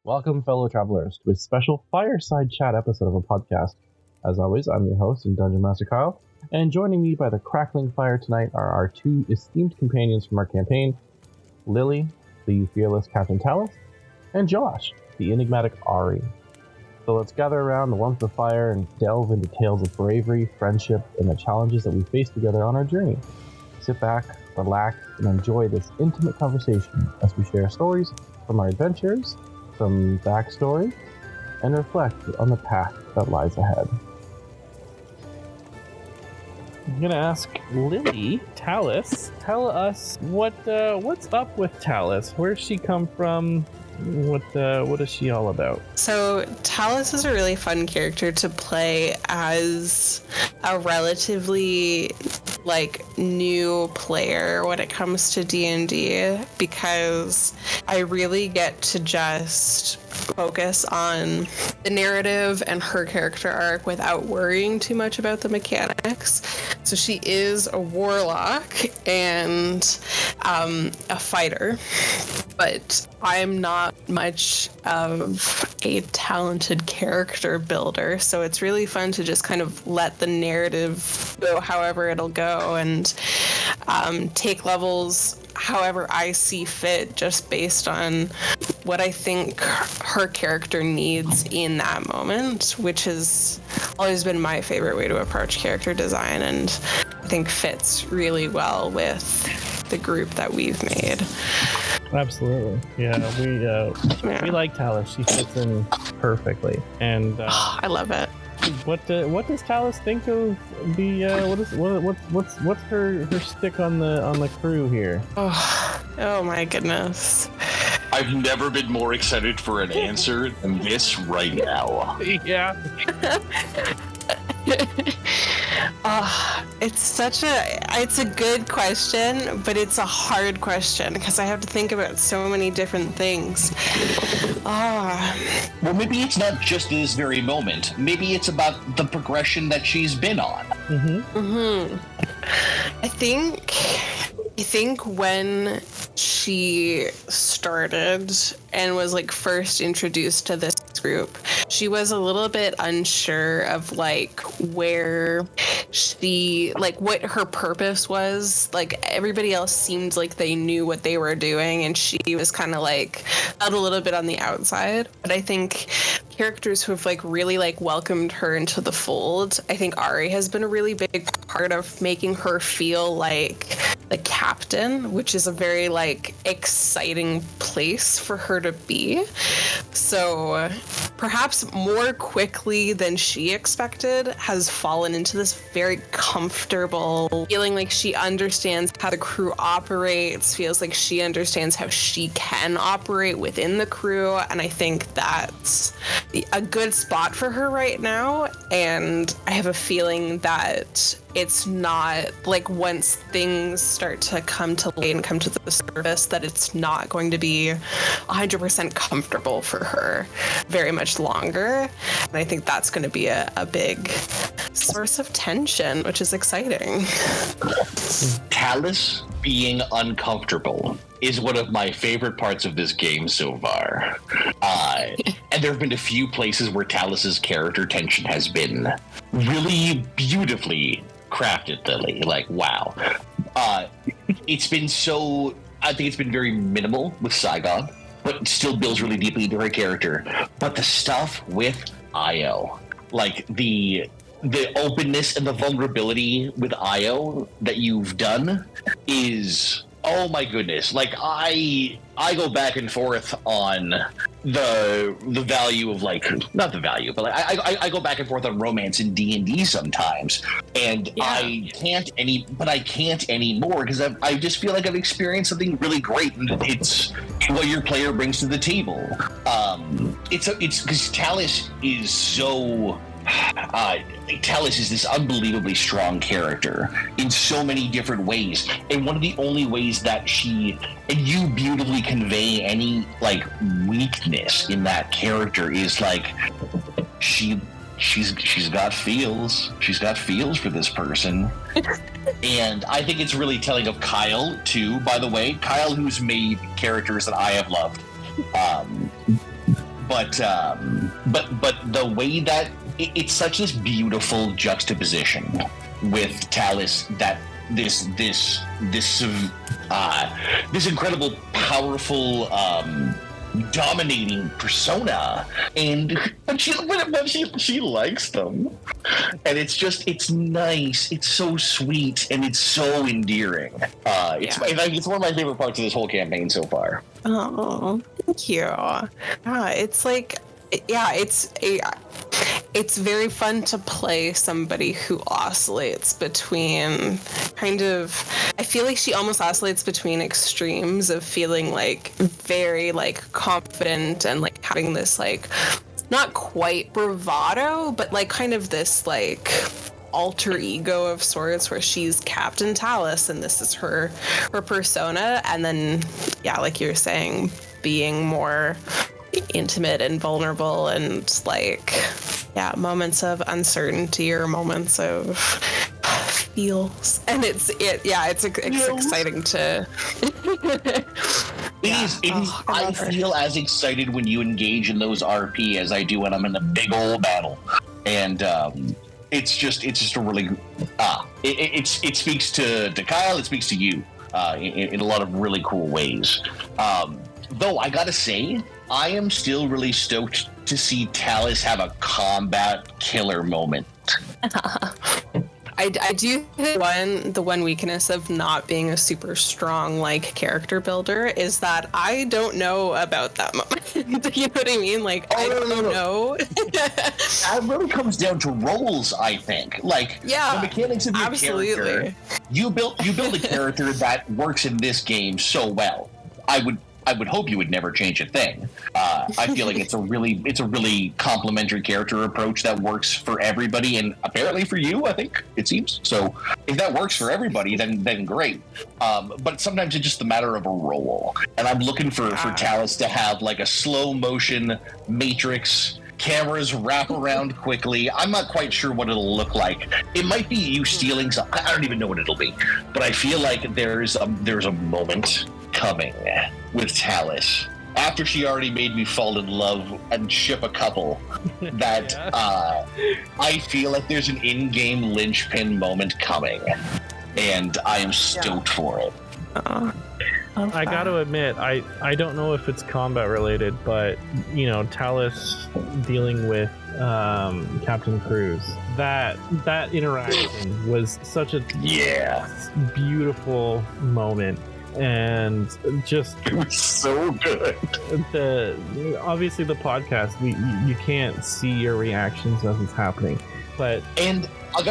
Welcome, fellow travelers, to a special Fireside chat episode of our podcast. As always, I'm your host and Dungeon Master Kyle, and joining me by the crackling fire tonight are our two esteemed companions from our campaign, Lily, the fearless Captain Tallis, and Josh, the enigmatic Ahree. So let's gather around the warmth of the fire and delve into tales of bravery, friendship, and the challenges that we face together on our journey. Sit back, relax, and enjoy this intimate conversation as we share stories from our adventures, some backstory, and reflect on the path that lies ahead. I'm gonna ask Lily, Tallis, tell us what's up with Tallis. Where's she come from? What is she all about? So Tallis is a really fun character to play as a relatively new player when it comes to D&D, because I really get to just focus on the narrative and her character arc without worrying too much about the mechanics. So she is a warlock and a fighter, but I'm not much of a talented character builder, so it's really fun to just kind of let the narrative go however it'll go and take levels however I see fit, just based on what I think her character needs in that moment, which has always been my favorite way to approach character design, and I think fits really well with the group that we've made. Absolutely. We like Tallis. She fits in perfectly. And I love it. What does Tallis think of the what's her stick on the crew here? Oh my goodness. I've never been more excited for an answer than this right now. Yeah. It's a good question, but it's a hard question because I have to think about so many different things. Well, maybe it's not just this very moment. Maybe it's about the progression that she's been on. I think when she started and was first introduced to this group, she was a little bit unsure of where she what her purpose was. Everybody else seemed like they knew what they were doing, and she was kind of out a little bit on the outside. But I think characters who have really welcomed her into the fold, I think Ahree has been a really big part of making her feel like the captain, which is a very exciting place for her to be. So perhaps more quickly than she expected, has fallen into this very comfortable feeling like she understands how the crew operates, feels like she understands how she can operate within the crew, and I think that's a good spot for her right now. And I have a feeling that it's not once things start to come to light and come to the surface, that it's not going to be 100% comfortable for her very much longer. And I think that's going to be a big source of tension, which is exciting. Tallis being uncomfortable is one of my favorite parts of this game so far. And there have been a few places where Tallis's character tension has been really beautifully crafted, Lily. Wow. It's been so... I think it's been very minimal with Saigon, but still builds really deeply into her character. But the stuff with Io, the openness and the vulnerability with Io that you've done is... Oh my goodness. I go back and forth on the value of not the value, but I go back and forth on romance in D&D sometimes, and yeah. I can't anymore because I just feel like I've experienced something really great, and it's what your player brings to the table. It's because Tallis is so... Tallis is this unbelievably strong character in so many different ways, and one of the only ways that you beautifully convey any weakness in that character is she's got feels for this person. And I think it's really telling of Kyle too, by the way. Kyle, who's made characters that I have loved. but the way that it's such this beautiful juxtaposition with Tallis, that this incredible, powerful, dominating persona, but she likes them, and it's nice, it's so sweet, and it's so endearing. It's one of my favorite parts of this whole campaign so far. Oh, thank you. It's very fun to play somebody who oscillates between I feel like she almost oscillates between extremes of feeling like very like confident and like having this like not quite bravado, but like kind of this like alter ego of sorts where she's Captain Tallis and this is her persona, and then like you're saying, being more intimate and vulnerable and like moments of uncertainty or moments of feels, and it's exciting to I feel as excited when you engage in those RP as I do when I'm in a big old battle, and it's just a really it speaks to Kyle, it speaks to you in a lot of really cool ways. Though I gotta say, I am still really stoked to see Tallis have a combat killer moment. I do think the one weakness of not being a super strong like character builder is that I don't know about that moment. You know what I mean? Like I don't know. That really comes down to roles, I think. Like the mechanics of your character. You build a character that works in this game so well. I would hope you would never change a thing. I feel like it's a really complimentary character approach that works for everybody, and apparently for you, I think it seems. So if that works for everybody, then great. But sometimes it's just a matter of a role, and I'm looking for Tallis to have like a slow motion Matrix. Cameras wrap around quickly. I'm not quite sure what it'll look like. It might be you stealing some. I don't even know what it'll be. But I feel like there's a moment coming with Tallis after she already made me fall in love and ship a couple that I feel like there's an in-game linchpin moment coming, and I am stoked for it. I got to admit, I don't know if it's combat related, but Tallis dealing with Captain Cruz, that interaction was such a beautiful moment, and just it was so good. Obviously the podcast, you can't see your reactions as it's happening, but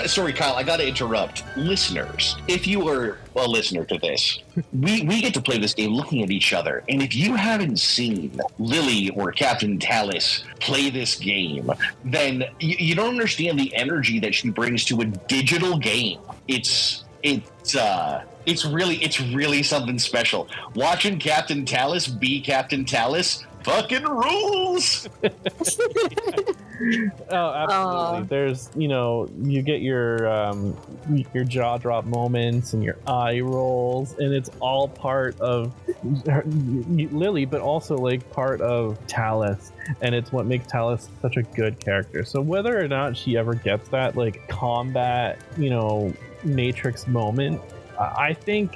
sorry, Kyle, I gotta interrupt. Listeners, if you are a listener to this, we get to play this game looking at each other, and if you haven't seen Lily or Captain Tallis play this game, then you don't understand the energy that she brings to a digital game. It's really something special. Watching Captain Tallis be Captain Tallis fucking rules. Oh, absolutely. There's, you get your jaw drop moments and your eye rolls, and it's all part of Lily, but also like part of Tallis, and it's what makes Tallis such a good character. So whether or not she ever gets that like combat, Matrix moment, I think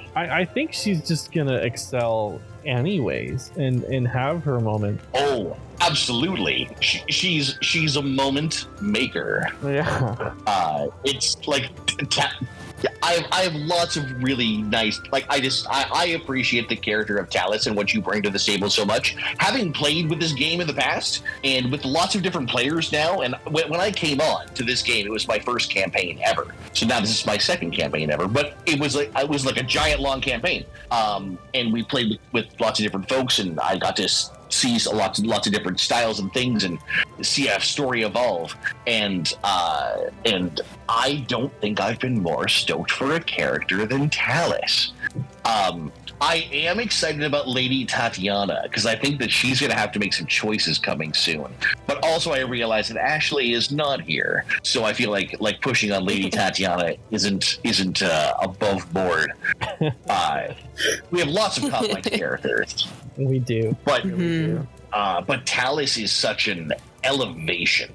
she's just gonna excel anyways and have her moment. Oh, absolutely. She's a moment maker. Yeah. It's like I have lots of really nice, like, I appreciate the character of Tallis and what you bring to the table so much. Having played with this game in the past and with lots of different players now, and when I came on to this game, it was my first campaign ever. So now this is my second campaign ever, but it was like a giant long campaign. And we played with lots of different folks, and I got to see lots of different styles and things and see a story evolve, and I don't think I've been more stoked for a character than Tallis. I am excited about Lady Tatiana because I think that she's going to have to make some choices coming soon. But also I realize that Ashley is not here, so I feel like pushing on Lady Tatiana isn't above board. We have lots of complex characters. We do. But but Tallis is such an elevation.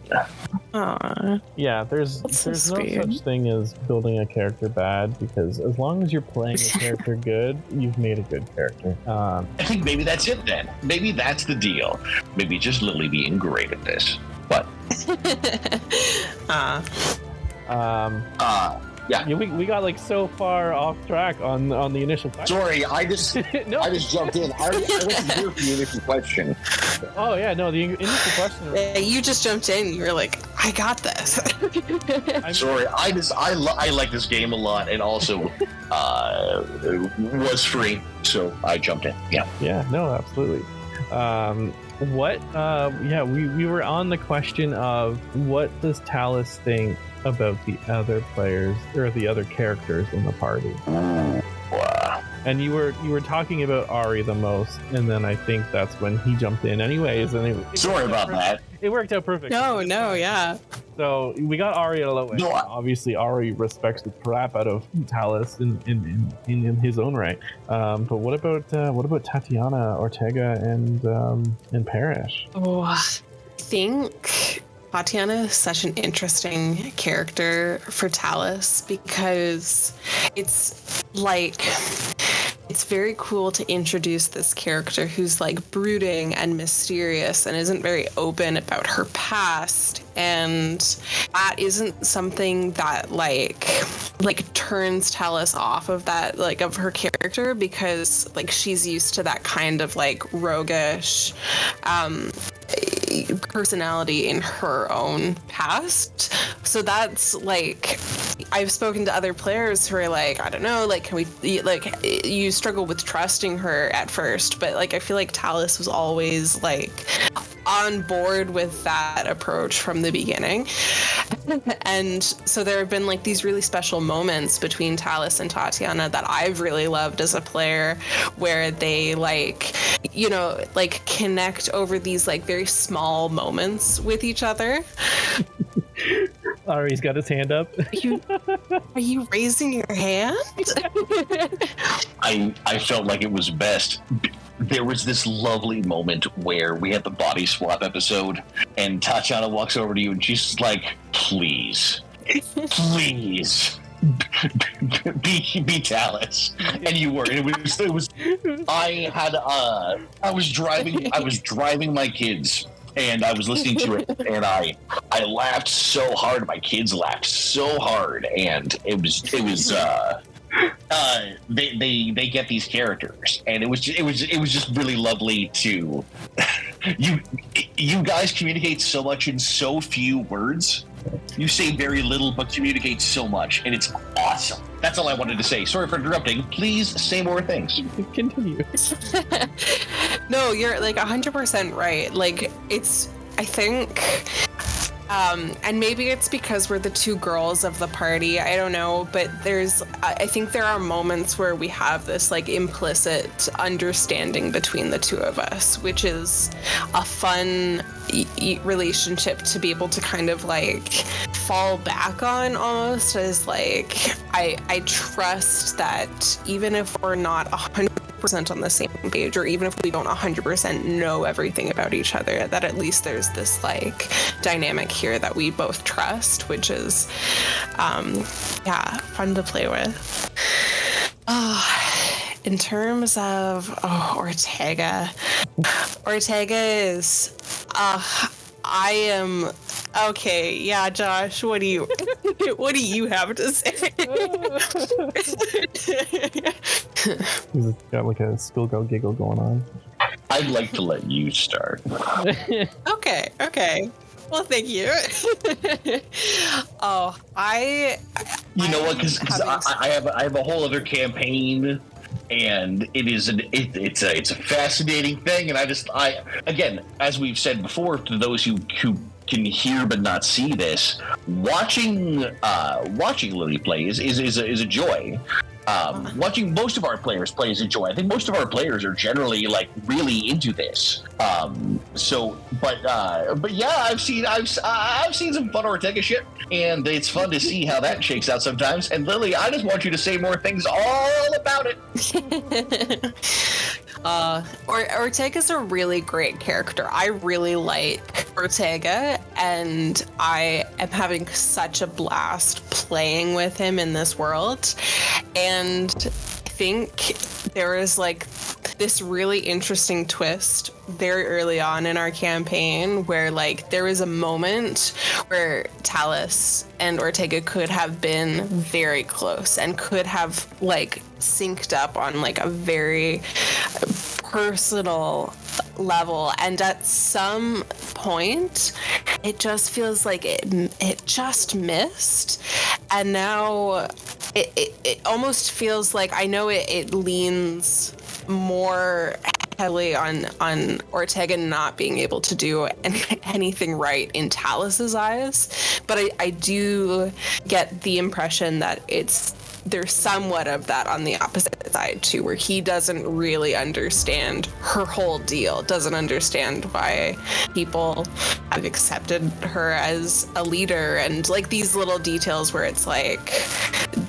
Aww. Yeah, there's so no sweet. such thing as building a character bad, because as long as you're playing a character good, you've made a good character. I think maybe that's it then. Maybe that's the deal. Maybe just Lily being great at this. But yeah. We got like so far off track on the initial question. Sorry, I just jumped in. I wasn't here for the initial question. Oh yeah, no, the initial question. You just jumped in. You were like, I got this. Sorry, I like this game a lot, and also was free, so I jumped in. Yeah. Yeah. No, absolutely. We were on the question of what does Tallis think about the other players or the other characters in the party. Wow. And you were talking about Ahree the most, and then I think that's when he jumped in anyways. And Sorry about that. It worked out perfect. No, yeah. So we got Ahree out of the way. No, obviously Ahree respects the crap out of Tallis in his own right. But what about Tatiana, Ortega, and Parrish? Oh, I think Tatiana is such an interesting character for Tallis because it's very cool to introduce this character who's like brooding and mysterious and isn't very open about her past, and that isn't something that like turns Tallis off of that, like, of her character, because like she's used to that kind of like roguish personality in her own past. So that's like, I've spoken to other players who are like, I don't know, like, can we, like, you struggle with trusting her at first, but like I feel like Tallis was always like on board with that approach from the beginning. And so there have been like these really special moments between Tallis and Tatiana that I've really loved as a player, where they like, you know, like connect over these like very small moments with each other. Ahree's got his hand up. Are you raising your hand? I felt like it was best. There was this lovely moment where we had the body swap episode, and Tatiana walks over to you and she's like, please be Tallis. And you were. It was I was driving my kids, and I was listening to it, and I laughed so hard. My kids laughed so hard, and it was they get these characters, and it was just really lovely to you guys communicate so much in so few words. You say very little but communicate so much, and it's awesome. That's all I wanted to say. Sorry for interrupting. Please say more things. Continue. No, you're like 100% right. Like, it's, I think, and maybe it's because we're the two girls of the party, I don't know, but I think there are moments where we have this like implicit understanding between the two of us, which is a fun relationship to be able to kind of like fall back on, almost as like, I trust that even if we're not 100% on the same page, or even if we don't 100% know everything about each other, that at least there's this like dynamic here that we both trust, which is fun to play with. In terms of Ortega is I am okay. Yeah, Josh, what do you have to say? He's got like a schoolgirl giggle going on. I'd like to let you start. Okay. Well, thank you. You know what? Because I have a whole other campaign, and it's a fascinating thing, and I again, as we've said before, to those who can hear but not see this, watching Lily play is a joy. Watching most of our players play is a joy. I think most of our players are generally like really into this. But yeah, I've seen some fun Ortega shit, and it's fun to see how that shakes out sometimes. And Lily, I just want you to say more things all about it. Ortega's a really great character. I really like Ortega, and I am having such a blast playing with him in this world. And I think there is like this really interesting twist very early on in our campaign where like there was a moment where Tallis and Ortega could have been very close and could have like synced up on like a very personal level, and at some point it just feels like it just missed, and now it almost feels like, I know it leans more heavily on Ortega not being able to do anything right in Tallis's eyes, but I do get the impression that there's somewhat of that on the opposite side too, where he doesn't really understand her whole deal, doesn't understand why people have accepted her as a leader, and like these little details where it's like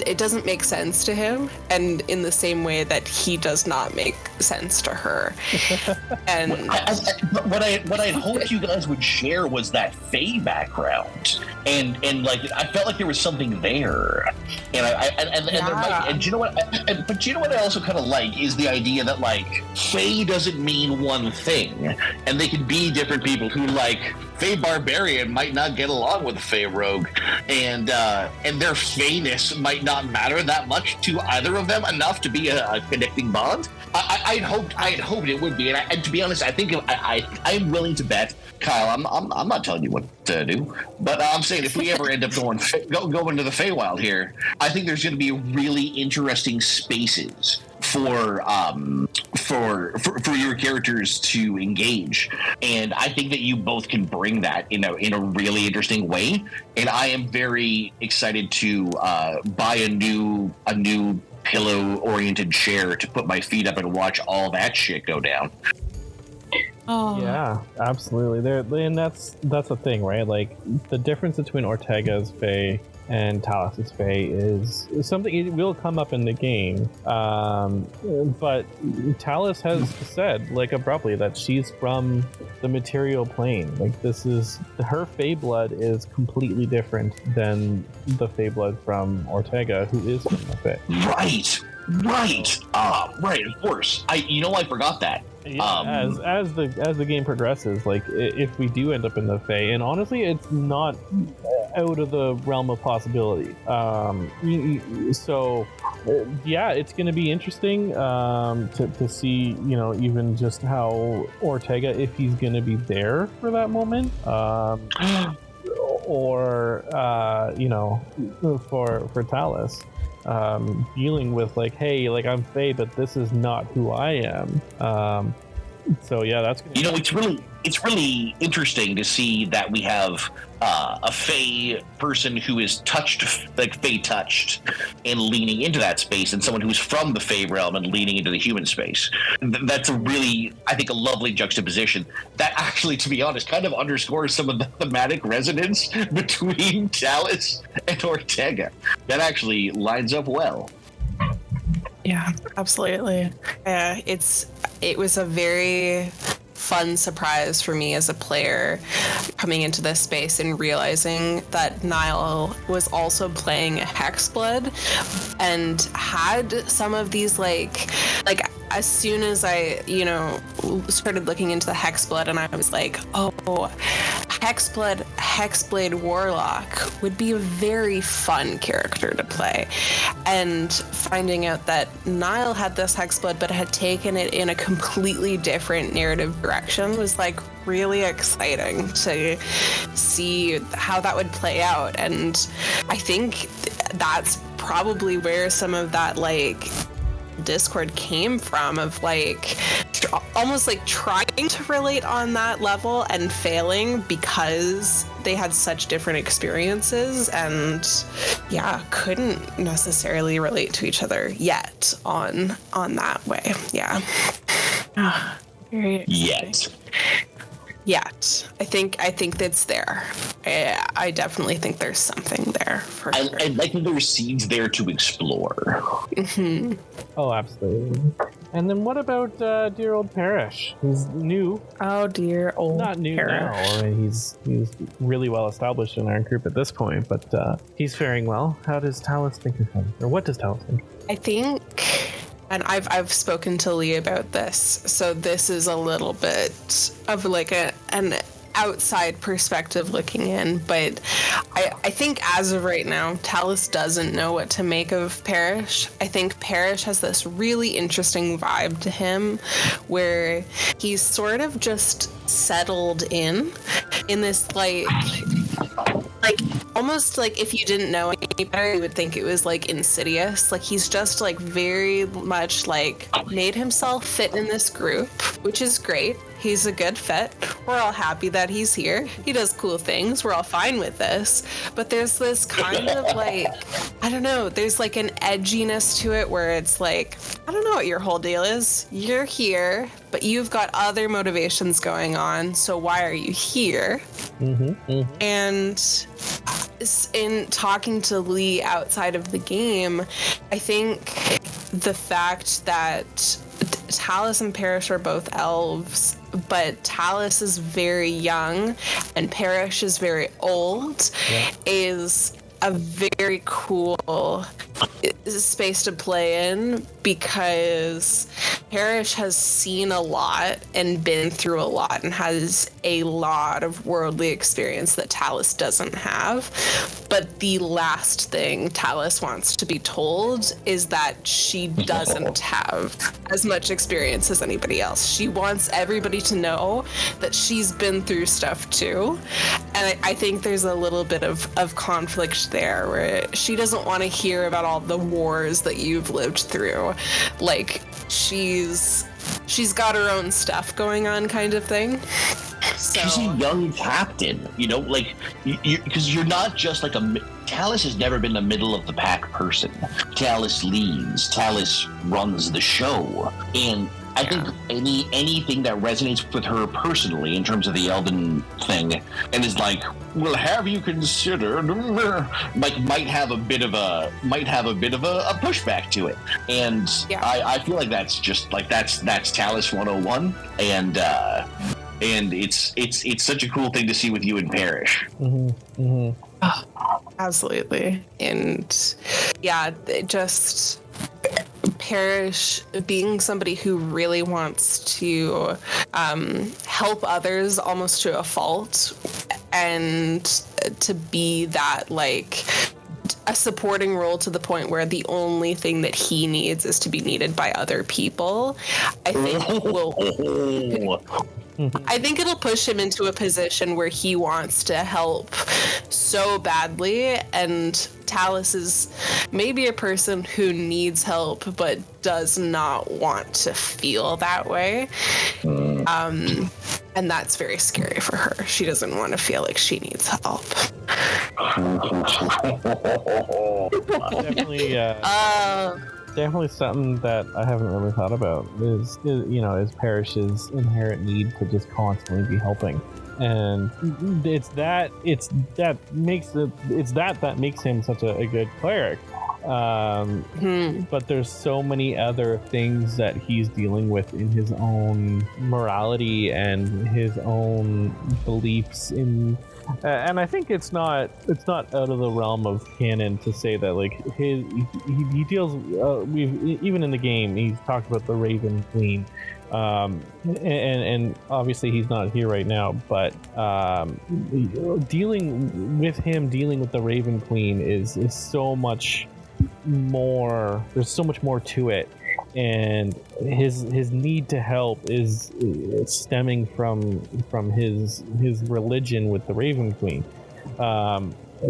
it doesn't make sense to him, and in the same way that he does not make sense to her. And what I hoped you guys would share was that Fae background, and like I felt like there was something there, and there might, and you know what? But you know what I also kind of like is the idea that like Fae doesn't mean one thing, and they can be different people who like. Fae Barbarian might not get along with a Fae Rogue, and their Fae-ness might not matter that much to either of them enough to be a connecting bond. I had hoped it would be, and to be honest, I think I'm willing to bet, Kyle. I'm not telling you what to do, but I'm saying if we ever end up going into the Feywild here, I think there's going to be really interesting spaces for your characters to engage, and I think that you both can bring that in a really interesting way. And I am very excited to buy a new pillow-oriented chair to put my feet up and watch all that shit go down. Oh yeah, absolutely. And that's the thing, right? Like the difference between Ortega's Fae and Tallis' Fae is something it will come up in the game, but Tallis has said like abruptly that she's from the material plane. Like this is her Fae blood is completely different than the Fae blood from Ortega, who is from the Fae. Right. Right. Of course. I forgot that. Yeah, as the game progresses, like if we do end up in the Fae, and honestly, it's not out of the realm of possibility. So, yeah, it's going to be interesting to see, even just how Ortega, if he's going to be there for that moment, or for Tallis. Dealing with like, hey, like I'm Fae, but this is not who I am. So yeah, that's gonna it's really interesting to see that we have a Fae person who is Fae touched and leaning into that space, and someone who's from the Fae realm and leaning into the human space. That's a really, I think, a lovely juxtaposition that actually, to be honest, kind of underscores some of the thematic resonance between Tallis and Ortega. That actually lines up well. Yeah, absolutely. It was a very fun surprise for me as a player coming into this space and realizing that Niall was also playing Hexblood and had some of these like as soon as I started looking into the Hexblood, and I was like, oh, Hexblade Warlock would be a very fun character to play. And finding out that Niall had this Hexblood but had taken it in a completely different narrative direction was like really exciting to see how that would play out. And I think that's probably where some of that like Discord came from, of like almost like trying to relate on that level and failing because they had such different experiences and couldn't necessarily relate to each other yet on that way. Very exciting. Yet I think that's there. I definitely think there's something there for sure. I like that there's seeds there to explore. Mm-hmm. Oh, absolutely. And then what about dear old Parrish? He's new. Oh, dear old Not new Parrish. now. I mean, he's really well established in our group at this point, but he's faring well. How does Tallis think of him? Or what does Tallis think? I think, and I've spoken to Lee about this, so this is a little bit of like an outside perspective looking in, but I think as of right now, Tallis doesn't know what to make of Parrish. I think Parrish has this really interesting vibe to him where he's sort of just settled in this like almost like if you didn't know any better, you would think it was like insidious. Like he's just like very much like made himself fit in this group, which is great. He's a good fit. We're all happy that he's here. He does cool things. We're all fine with this. But there's this kind of like, I don't know, there's like an edginess to it where it's like, I don't know what your whole deal is. You're here, but you've got other motivations going on. So why are you here? And in talking to Lee outside of the game, I think the fact that Tallis and Parrish are both elves, but Tallis is very young and Parrish is very old, is a very cool space to play in because Parrish has seen a lot and been through a lot and has a lot of worldly experience that Tallis doesn't have. But the last thing Tallis wants to be told is that she doesn't have as much experience as anybody else. She wants everybody to know that she's been through stuff too. And I think there's a little bit of conflict there where she doesn't want to hear about all the wars that you've lived through. Like she's got her own stuff going on kind of thing. So. She's a young captain, you know, like, because you're not just like Tallis has never been a middle of the pack person. Tallis leads, Tallis runs the show, and I think anything that resonates with her personally in terms of the Elden thing, and is like, well, have you considered, like, might have a bit of a pushback to it, and I feel like that's just like that's Tallis 101, and it's such a cool thing to see with you and Parrish. Absolutely. And just Parrish being somebody who really wants to help others almost to a fault, and to be that like a supporting role to the point where the only thing that he needs is to be needed by other people, I think it'll push him into a position where he wants to help so badly, and Tallis is maybe a person who needs help but does not want to feel that way. And that's very scary for her. She doesn't want to feel like she needs help. Definitely something that I haven't really thought about is Parrish's inherent need to just constantly be helping, and that makes him such a good cleric. But there's so many other things that he's dealing with in his own morality and his own beliefs in. And I think it's not out of the realm of canon to say that like he deals even in the game he's talked about the Raven Queen, and obviously he's not here right now, but dealing with the Raven Queen is so much more. There's so much more to it, and his need to help is stemming from his religion with the Raven Queen.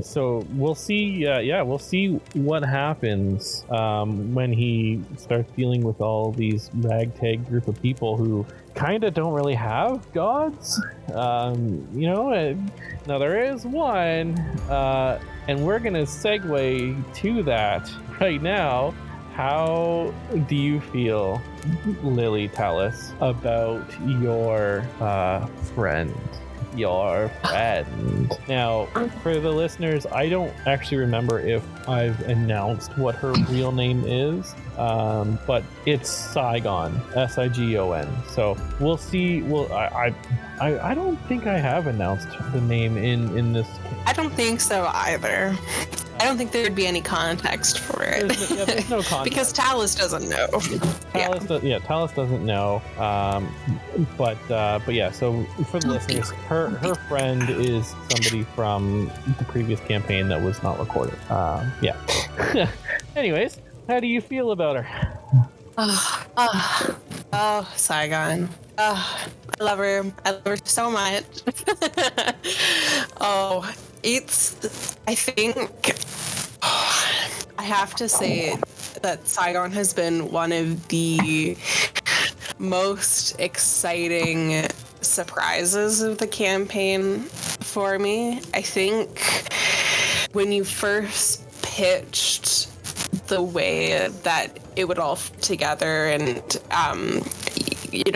So we'll see. We'll see what happens when he starts dealing with all these ragtag group of people who kind of don't really have gods. Now there is one, and we're gonna segue to that right now. How do you feel, Lily Tallis, about your friend? Your friend. Now, for the listeners, I don't actually remember if I've announced what her real name is, but it's Sigon, Sigon. So we'll see. I don't think I have announced the name in this. I don't think so either. I don't think there would be any context for it. There's no context. Because Tallis doesn't know. Tallis doesn't know. But yeah, so for the listeners, her friend is somebody from the previous campaign that was not recorded. Anyways, how do you feel about her? Sigon. I love her. I love her so much. I think I have to say that Sigon has been one of the most exciting surprises of the campaign for me. I think when you first pitched the way that it would all fit together and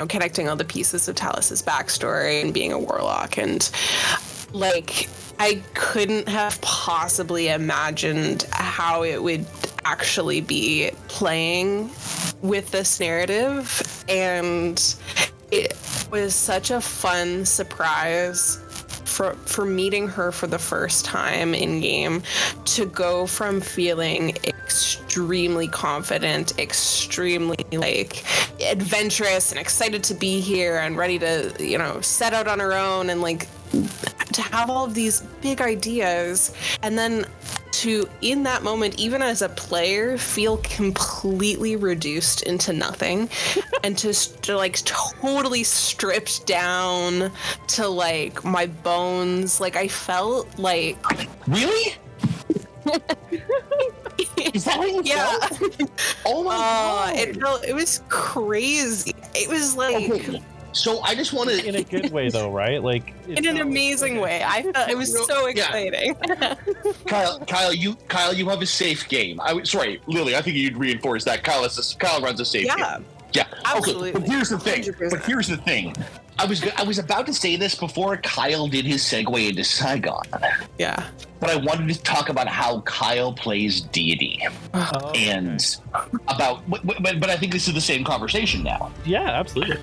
connecting all the pieces of Tallis's backstory and being a warlock, and I couldn't have possibly imagined how it would actually be playing with this narrative, and it was such a fun surprise for meeting her for the first time in game, to go from feeling extremely confident, extremely adventurous and excited to be here and ready to set out on her own, and to have all of these big ideas, and then to, in that moment, even as a player, feel completely reduced into nothing, and to totally stripped down to my bones. I felt like... Really? Is that what you felt? Oh my god! It was crazy. It was Okay. So I just want to, in a good way, though, right? In an amazing way. I felt it was so exciting. Yeah. Kyle, you have a safe game. Lily. I think you'd reinforce that. Kyle runs a safe game. Yeah, absolutely. Okay, but here's the thing. 100%. I was about to say this before Kyle did his segue into Sigon. Yeah. But I wanted to talk about how Kyle plays deity, and about. But I think this is the same conversation now. Yeah, absolutely.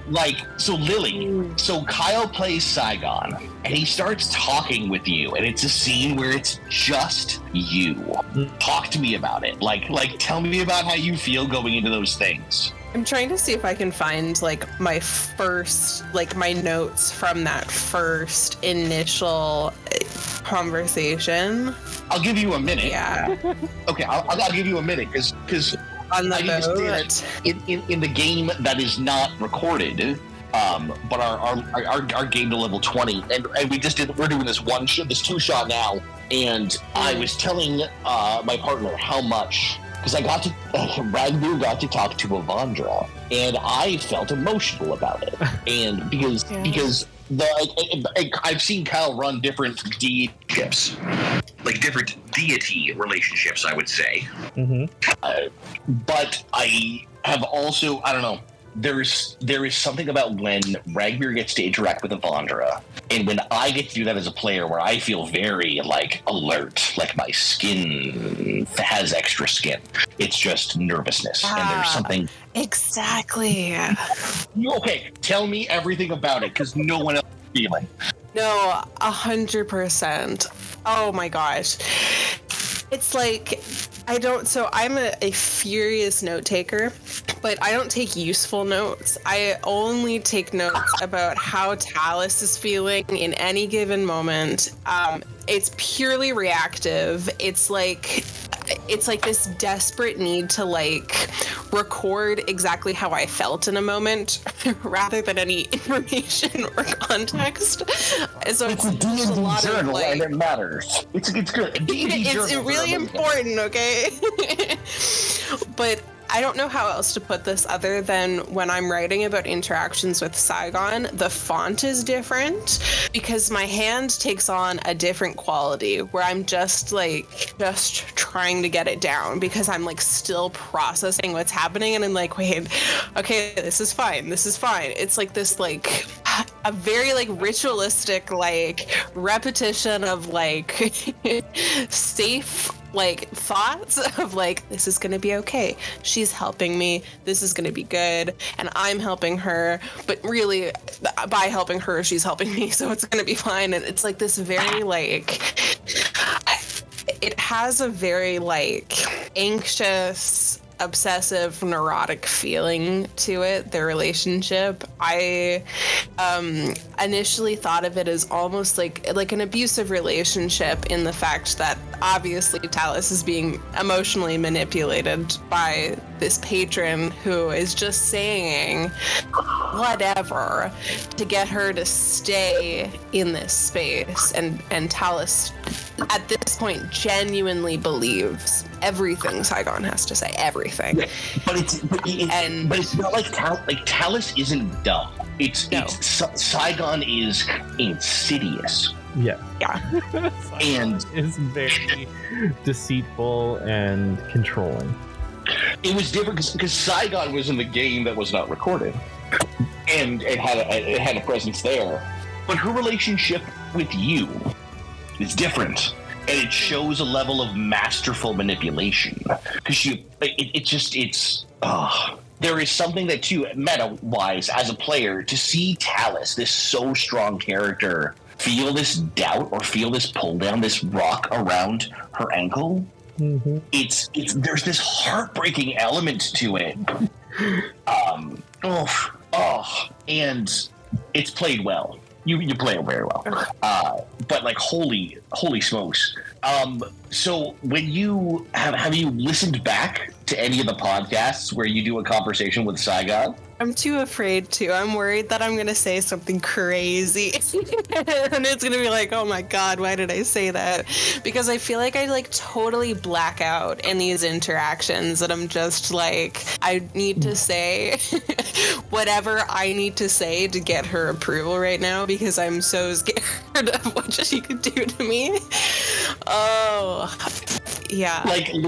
Lily. So Kyle plays Sigon, and he starts talking with you, and it's a scene where it's just you. Talk to me about it. Tell me about how you feel going into those things. I'm trying to see if I can find my first, my notes from that first initial conversation. I'll give you a minute. Yeah. Okay, I'll give you a minute because on the boat in the game that is not recorded. But our game to level 20, and we're doing this this 2-shot now, and I was telling my partner how much. Because Ragnar got to talk to Avandra, and I felt emotional about it. And because I've seen Kyle run different deities, different deity relationships, I would say. Mm-hmm. But I have also, I don't know, there is something about when Ragnar gets to interact with Avandra, and when I get to do that as a player, where I feel very alert, my skin has extra skin. It's just nervousness, and there's something. Exactly. Okay, tell me everything about it, because no one else is feeling. No, 100%. Oh my gosh. It's I'm a furious note taker, but I don't take useful notes. I only take notes about how Tallis is feeling in any given moment. It's purely reactive. It's it's like this desperate need to like record exactly how I felt in a moment rather than any information or context. So it's a D&D journal, and it matters. It's good. It's really important, okay? But I don't know how else to put this other than when I'm writing about interactions with Saigon, the font is different because my hand takes on a different quality where I'm just trying to get it down because I'm like still processing what's happening and I'm like, wait, okay, this is fine. It's like this like a very like ritualistic like repetition of like safe like thoughts of like, this is gonna be okay, she's helping me, this is gonna be good, and I'm helping her, but really by helping her she's helping me, so it's gonna be fine. And it's like this very like, it has a very like anxious, obsessive, neurotic feeling to it, their relationship. I initially thought of it as almost like an abusive relationship in the fact that obviously Tallis is being emotionally manipulated by this patron who is just saying whatever to get her to stay in this space, and Tallis at this point genuinely believes everything Saigon has to say, everything. Yeah, but it's not like Tallis isn't dumb. It's Saigon is insidious. Yeah. And is very deceitful and controlling. It was different because Saigon was in the game that was not recorded, and it had a presence there. But her relationship with you is different, and it shows a level of masterful manipulation. Because there is something that too, meta-wise, as a player, to see Tallis, this so strong character, feel this doubt or feel this pull down, this rock around her ankle. Mm-hmm. It's there's this heartbreaking element to it. And it's played well. You play it very well. But like holy smokes. So when you have you listened back to any of the podcasts where you do a conversation with Saigon? I'm too afraid to. I'm worried that I'm going to say something crazy. And it's going to be like, oh my God, why did I say that? Because I feel like I like totally black out in these interactions and I'm just like, I need to say whatever I need to say to get her approval right now because I'm so scared of what she could do to me. Oh, yeah. Like, I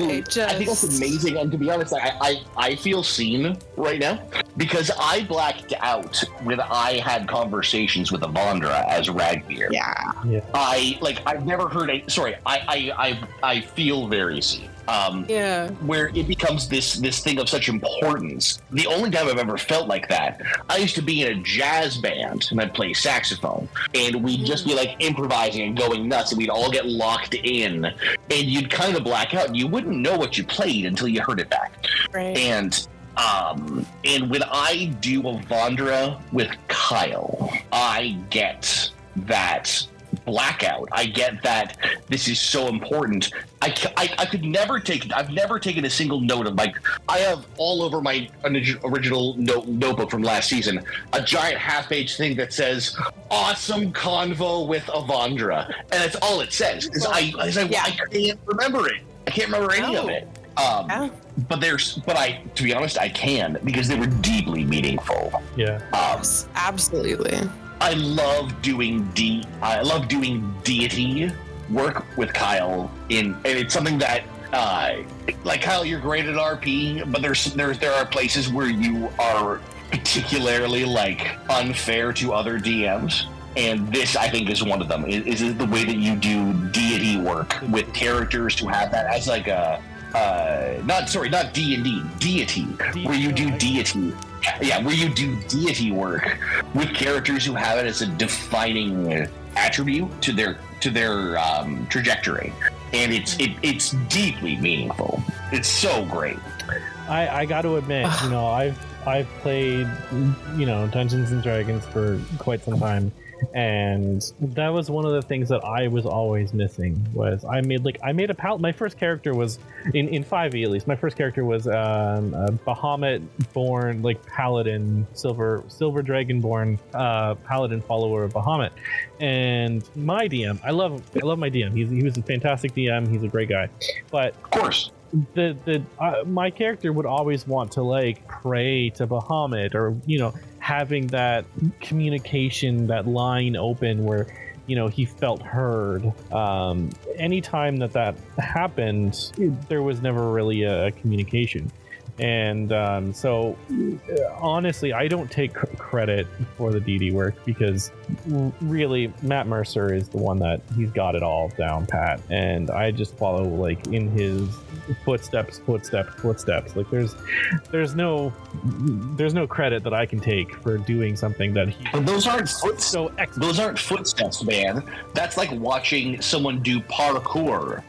think that's amazing. And to be honest, I feel seen right now because I blacked out when I had conversations with Avandra as Ragbeer. Yeah. I've never heard I feel very seen. Where it becomes this thing of such importance. The only time I've ever felt like that, I used to be in a jazz band and I'd play saxophone and we'd just be like improvising and going nuts and we'd all get locked in and you'd kind of black out and you wouldn't know what you played until you heard it back. Right. And when I do Avandra with Kyle, I get that blackout. I get that this is so important. I've never taken a single note of I have all over my original notebook from last season a giant half-page thing that says awesome convo with Avandra, and that's all it says. I can't remember it. I can't remember any of it. But to be honest, I can because they were deeply meaningful. Yeah. Absolutely. I love doing deity work with Kyle and it's something that like Kyle, you're great at RP, but there are places where you are particularly like unfair to other DMs. And this, I think, is one of them. Is the way that you do deity work with characters who have that as like a not D&D, deity, where you do deity. Yeah, where you do deity work with characters who have it as a defining attribute to their trajectory, and it's deeply meaningful. It's so great. I got to admit, I've played, Dungeons and Dragons for quite some time, and that was one of the things that I was always missing. Was I made a paladin. My first character was in 5e at least. My first character was a Bahamut-born paladin, silver dragon-born paladin follower of Bahamut. And my DM, I love my DM. He was a fantastic DM. He's a great guy, but of course. My character would always want to pray to Bahamut, or having that communication, that line open where he felt heard. Anytime that happened, there was never really a communication. And so honestly, I don't take credit for the DD work, because really Matt Mercer is the one that he's got it all down pat, and I just follow in his footsteps. There's no credit that I can take for doing something that he. But those aren't those aren't footsteps, man. That's like watching someone do parkour.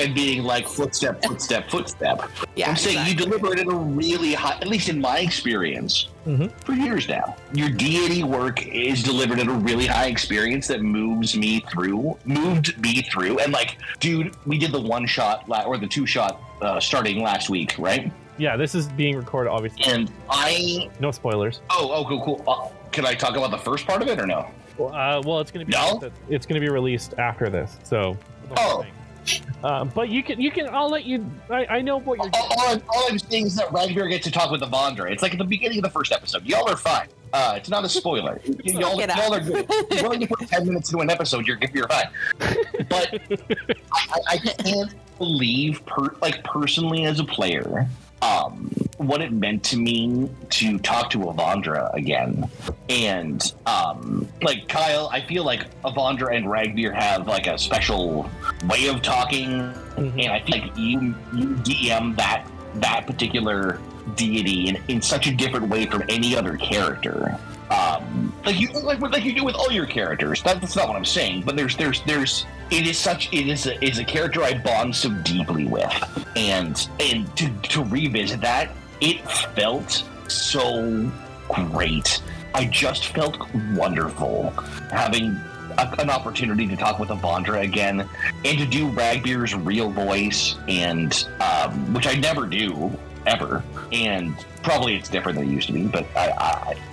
And being footstep. Yeah, I'm saying you deliver it at a really high, at least in my experience, for years now. Your deity work is delivered at a really high experience that moved me through. And dude, we did the one shot or the two shot starting last week, right? Yeah, this is being recorded, obviously. And no spoilers. Oh, cool. Can I talk about the first part of it or no? Well, it's going to be it's going to be released after this, so. But you can. I'll let you. I know what you're. All I'm saying is that Ragnar gets to talk with Avandra. It's at the beginning of the first episode. Y'all are fine. It's not a spoiler. Y'all are good. You're willing to put 10 minutes into an episode. You're fine. But I can't believe, personally as a player, what it meant to me to talk to Avandra again. And Kyle, I feel like Avandra and Ragnar have a special way of talking, and I feel like you DM that particular deity in such a different way from any other character. Like you do with all your characters. That's not what I'm saying, but it is a character I bond so deeply with, and to revisit that, it felt so great. I just felt wonderful having an opportunity to talk with Avandra again, and to do Ragbir's real voice, and which I never do ever, and probably it's different than it used to be, but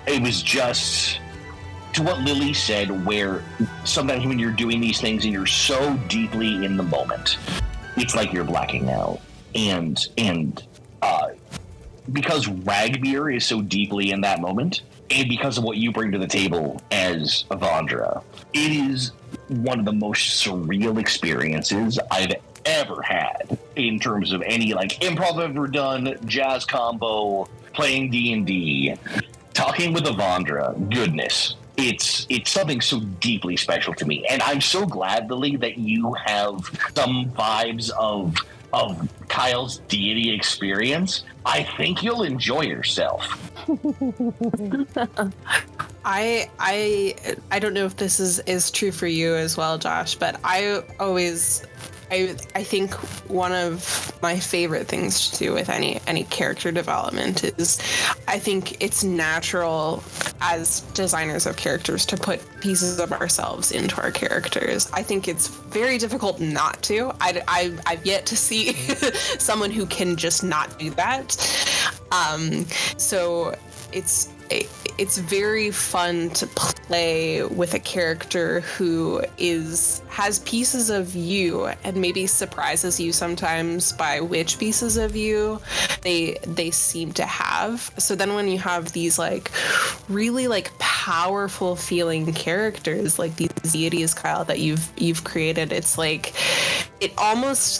it was just to what Lily said, where sometimes when you're doing these things and you're so deeply in the moment, it's like you're blacking out, and because Ragbir is so deeply in that moment, and because of what you bring to the table as Avandra, it is one of the most surreal experiences I've ever had in terms of any improv I've ever done, jazz combo, playing D&D, talking with Avandra. Goodness, it's something so deeply special to me, and I'm so glad, Lily, that you have some vibes of Kyle's deity experience. I think you'll enjoy yourself. I don't know if this is true for you as well, Josh, but I think one of my favorite things to do with any character development is, I think it's natural as designers of characters to put pieces of ourselves into our characters. I think it's very difficult not to. I've yet to see someone who can just not do that. So it's very fun to play with a character who has pieces of you and maybe surprises you sometimes by which pieces of you they seem to have. So then when you have these really powerful feeling characters like these deities, Kyle, that you've created, it's it almost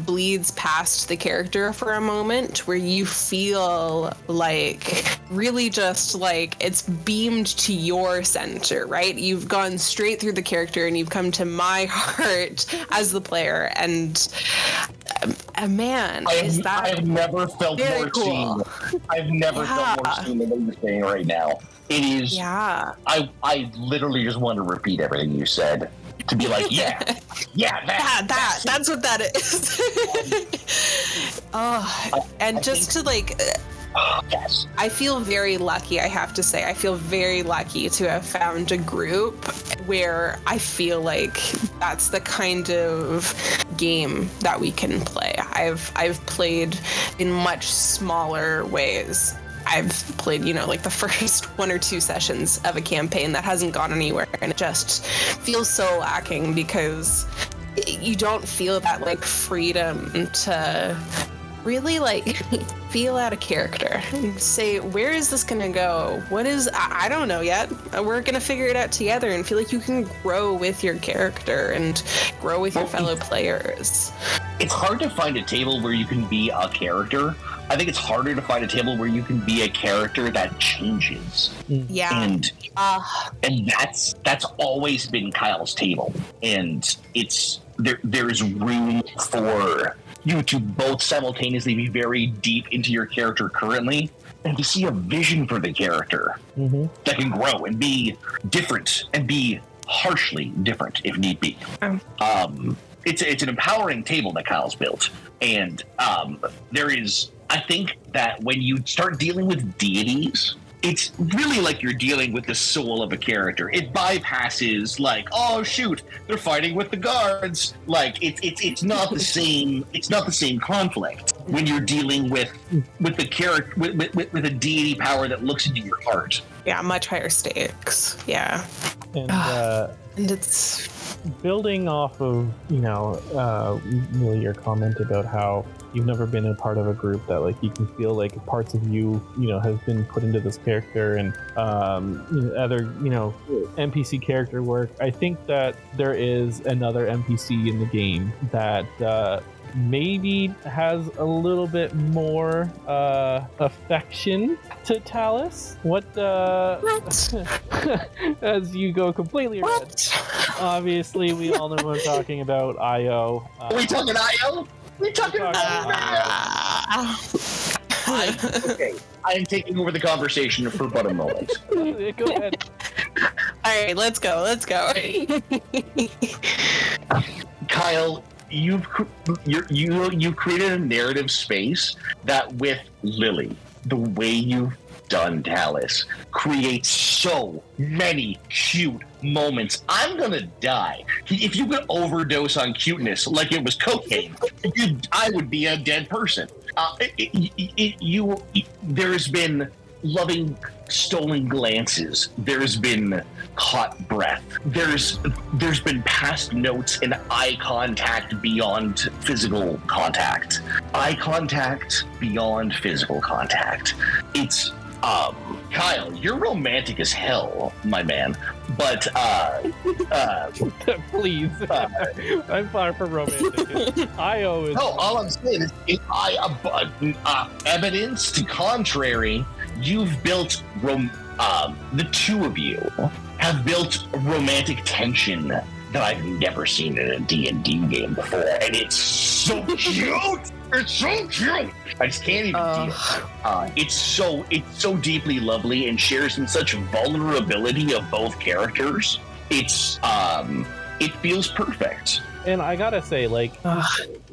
bleeds past the character for a moment, where you feel really just it's beamed to your center, right? You've gone straight through the character and you've come to my heart as the player, and man, I have never felt more cool. seen. I've never felt more seen than what you're saying right now. It is. Yeah. I literally just want to repeat everything you said. To be that's what that is. Yes. I feel very lucky, I have to say. I feel very lucky to have found a group where I feel like that's the kind of game that we can play. I've played in much smaller ways. I've played, like the first 1 or 2 sessions of a campaign that hasn't gone anywhere, and it just feels so lacking because you don't feel that like freedom to really like feel out a character and say, where is this gonna go? I don't know yet. We're gonna figure it out together, and feel like you can grow with your character and grow with your fellow players. It's hard to find a table where you can be a character. I think it's harder to find a table where you can be a character that changes. Yeah. And that's always been Kyle's table. And there's room for you to both simultaneously be very deep into your character currently and to see a vision for the character that can grow and be different and be harshly different if need be. It's an empowering table that Kyle's built. And I think that when you start dealing with deities, it's really like you're dealing with the soul of a character. It bypasses like, oh shoot, they're fighting with the guards. Like it's not the same. It's not the same conflict when you're dealing with the character with a deity power that looks into your heart. Yeah, much higher stakes. Yeah, and it's building off of Millie, your comment about how you've never been a part of a group that like you can feel like parts of you have been put into this character and other NPC character work. I think that there is another NPC in the game that maybe has a little bit more affection to Tallis. What? As you go completely red. Obviously, we all know what I'm talking about. IO. Are we talking IO? We talking about okay. I am taking over the conversation for but a moment. Go ahead. All right, let's go. Kyle, you've created a narrative space that with Lily, the way you've done Tallis, creates so many cute moments. I'm gonna die. If you could overdose on cuteness like it was cocaine, I would be a dead person. There's been loving stolen glances. There's been hot breath. There's been past notes and eye contact beyond physical contact. Eye contact beyond physical contact. It's Kyle, you're romantic as hell, my man. But please, I'm far from romantic. IO is. No, all I'm saying is, evidence to contrary, you've built the two of you have built romantic tension that I've never seen in a D&D game before, and it's so cute. It's so cute. I just can't even deal. It's so deeply lovely and shares in such vulnerability of both characters. It's it feels perfect. And I gotta say, like,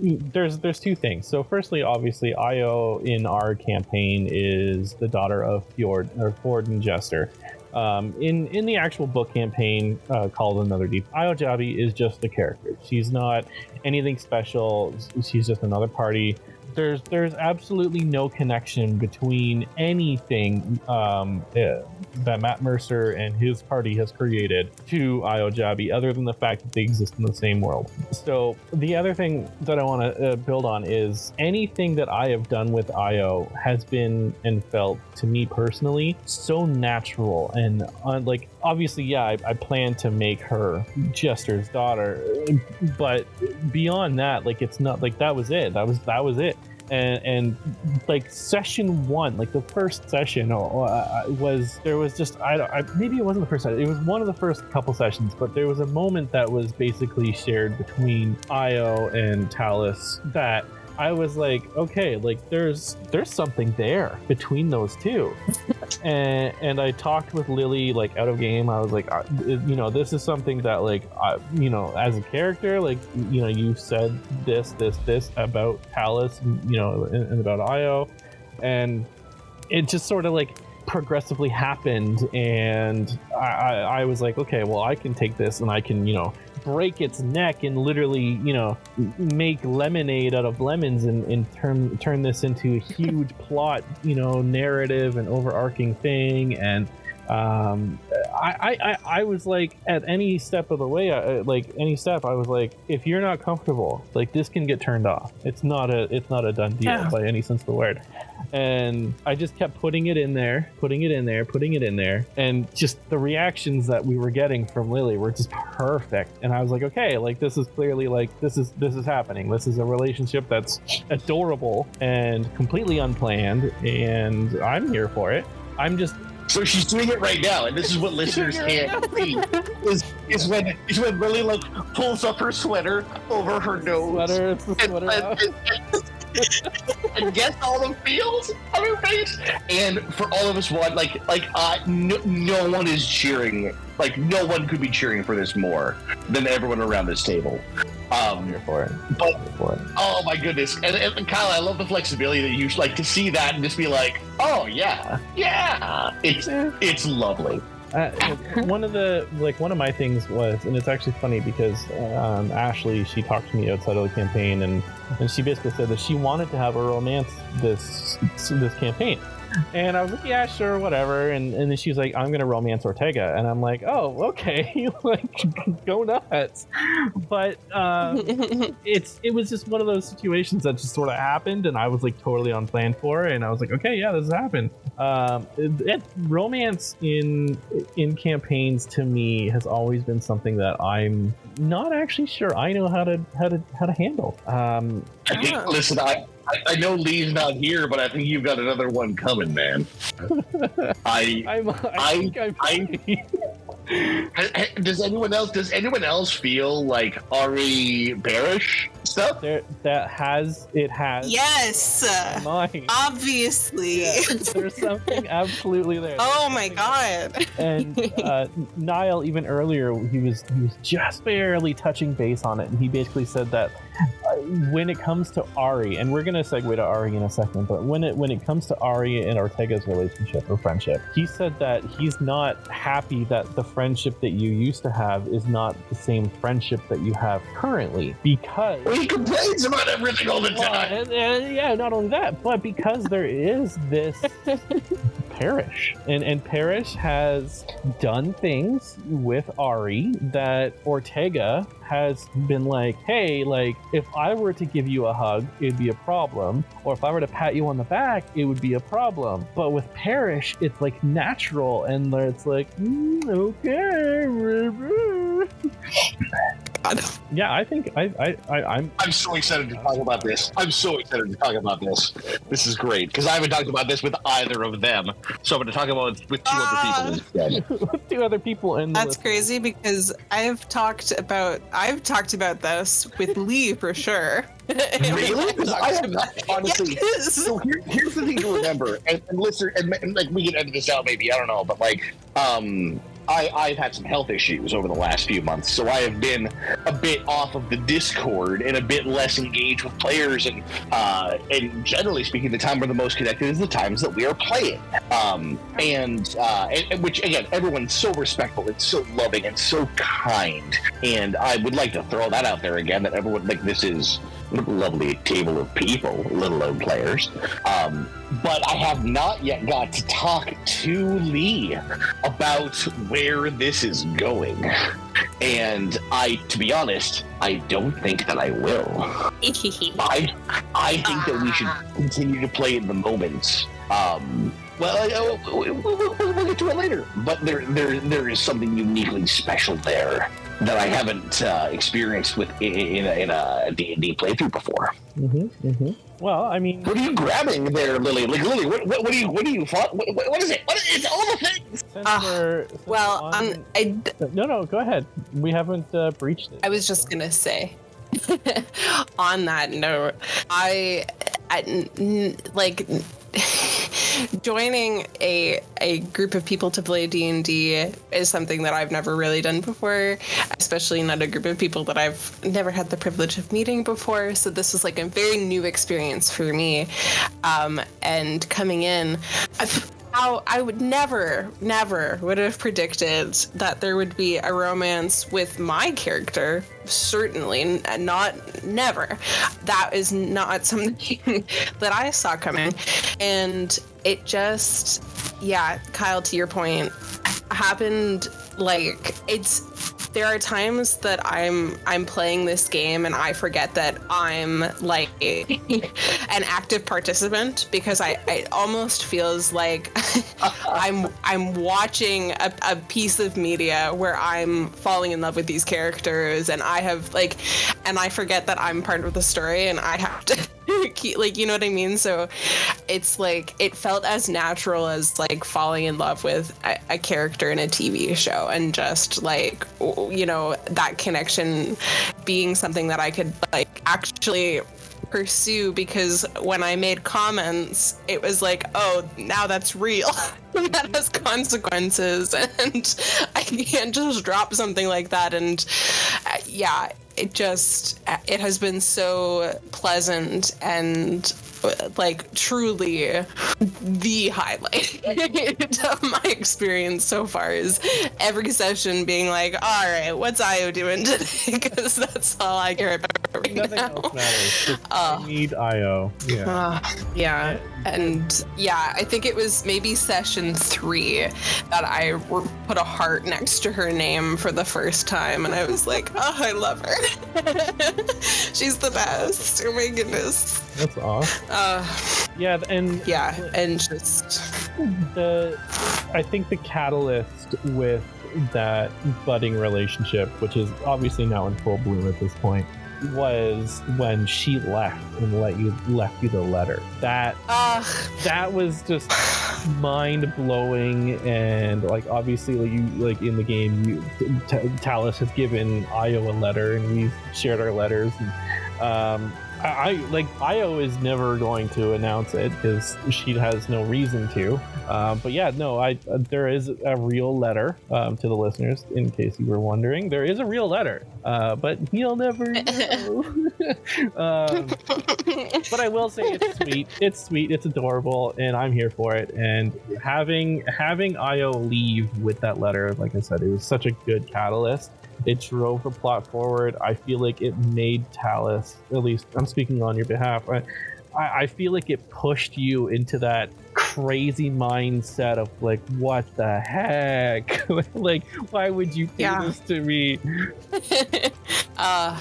there's two things. So, firstly, obviously, Io in our campaign is the daughter of Fjord and Jester. In the actual book campaign called Another Deep, Io Jabi is just a character. She's not anything special. She's just another party. There's absolutely no connection between anything that Matt Mercer and his party has created to Io Jabi, other than the fact that they exist in the same world. So the other thing that I want to build on is anything that I have done with Io has been and felt, to me personally, so natural and like, obviously, yeah, I plan to make her Jester's daughter, but beyond that, like, it's not like that was it. That was it. And like session one, like the first session maybe it wasn't the first session, it was one of the first couple sessions, but there was a moment that was basically shared between Io and Tallis that I was like, okay, like there's something there between those two. and I talked with Lily, like, out of game. I was like, this is something that, like, as a character, like, you said this about Tallis, and about Io, and it just sort of like progressively happened, and I was like, okay, well, I can take this and I can, break its neck and literally, make lemonade out of lemons and turn this into a huge plot, narrative and overarching thing. And I was like, at any step of the way, I was like, if you're not comfortable, like, this can get turned off. It's not a done deal by any sense of the word. And I just kept putting it in there, and just the reactions that we were getting from Lily were just perfect. And I was like, okay, like, this is clearly like this is happening. This is a relationship that's adorable and completely unplanned, and I'm here for it. So she's doing it right now, and this is what listeners can't see. Is when Lily like pulls up her sweater over her nose, and gets all the feels on her face. And for all of us, no one is cheering. Like, no one could be cheering for this more than everyone around this table. I'm here for it. But oh my goodness, and Kyle, I love the flexibility that you like to see that and just be like, oh yeah, it's lovely. One of my things was, and it's actually funny because Ashley, she talked to me outside of the campaign, and she basically said that she wanted to have a romance this campaign. And I was like, yeah, sure, whatever. And then she was like, I'm gonna romance Ortega, and I'm like, oh, okay, like, go nuts. But it was just one of those situations that just sort of happened, and I was like totally unplanned for it, and I was like, okay, yeah, this has happened. Romance in campaigns to me has always been something that I'm not actually sure I know how to handle. I think, listen, I know Lee's not here, but I think you've got another one coming, man. Does anyone else feel like Ahree bearish stuff? It has. Yes. Mine. Obviously. Yeah, there's something absolutely there. Oh my god. And Niall, even earlier, he was just barely touching base on it, and he basically said that when it comes to Ahree, and we're gonna segue to Ahree in a second, but when it comes to Ahree and Ortega's relationship or friendship, he said that he's not happy that the friendship that you used to have is not the same friendship that you have currently, because he complains about everything all the time. Yeah, not only that, but because there is this Parrish, and Parrish has done things with Ahree that Ortega has been like, hey, like, if I were to give you a hug, it'd be a problem, or if I were to pat you on the back, it would be a problem. But with Parrish, it's like natural, and it's like, okay. Yeah, I think I'm so excited to talk about this. This is great, because I haven't talked about this with either of them, so I'm going to talk about it with two other people instead. With two other people in That's crazy, because I've talked about this with Lee for sure. Really? Because I have not, honestly. Yes. So here's the thing to remember, and listen, and like, we can edit this out maybe, I don't know, but like, I've had some health issues over the last few months, so I have been a bit off of the Discord and a bit less engaged with players, and generally speaking, the time we're the most connected is the times that we are playing. And which, again, everyone's so respectful and so loving and so kind, and I would like to throw that out there again, that everyone, like, this is a lovely table of people, let alone players. But I have not yet got to talk to Lee about where this is going. And to be honest, I don't think that I will. I think that we should continue to play in the moments. Well, we'll get to it later. But there is something uniquely special there that I haven't experienced with in a D&D playthrough before. Well, I mean, what are you grabbing there, Lily? Like, Lily, what do you what is it? It's all the things. No, go ahead. We haven't breached it. I was just gonna say, on that note, joining a group of people to play D&D is something that I've never really done before, especially not a group of people that I've never had the privilege of meeting before. So this was like a very new experience for me. And coming in, I would never would have predicted that there would be a romance with my character. Certainly never. That is not something that I saw coming. And it just, yeah, Kyle, to your point, happened like there are times that I'm playing this game and I forget that I'm like an active participant, because it almost feels like I'm watching a piece of media where I'm falling in love with these characters, and I forget that I'm part of the story and I have to keep, like, you know what I mean? So it's like it felt as natural as like falling in love with a character in a TV show, and just like, you know, that connection being something that I could like actually pursue, because when I made comments, it was like, oh, now that's real. That has consequences, and I can't just drop something like that. And yeah, it has been so pleasant, and like truly the highlight of my experience so far is every session being like, all right, what's Io doing today? Because that's all I care about right Nothing now. else matters. I need Io. Yeah. And yeah, I think it was maybe session 3 that I put a heart next to her name for the first time, and I was like, oh, I love her. She's the best. Oh my goodness. That's awesome. And just I think the catalyst with that budding relationship, which is obviously now in full bloom at this point, was when she left and left you the letter. That was just mind blowing. And like, obviously, like in the game, Tallis has given Io a letter, and we've shared our letters. And, I like, Io is never going to announce it because she has no reason to. But yeah, no, there is a real letter, to the listeners, in case you were wondering. There is a real letter, but you'll never know. But I will say it's sweet, it's adorable, and I'm here for it. And having Io leave with that letter, like I said, it was such a good catalyst. It drove the plot forward. I feel like it made Tallis, at least I'm speaking on your behalf, I feel like it pushed you into that crazy mindset of like, what the heck? Like, why would you do this to me? I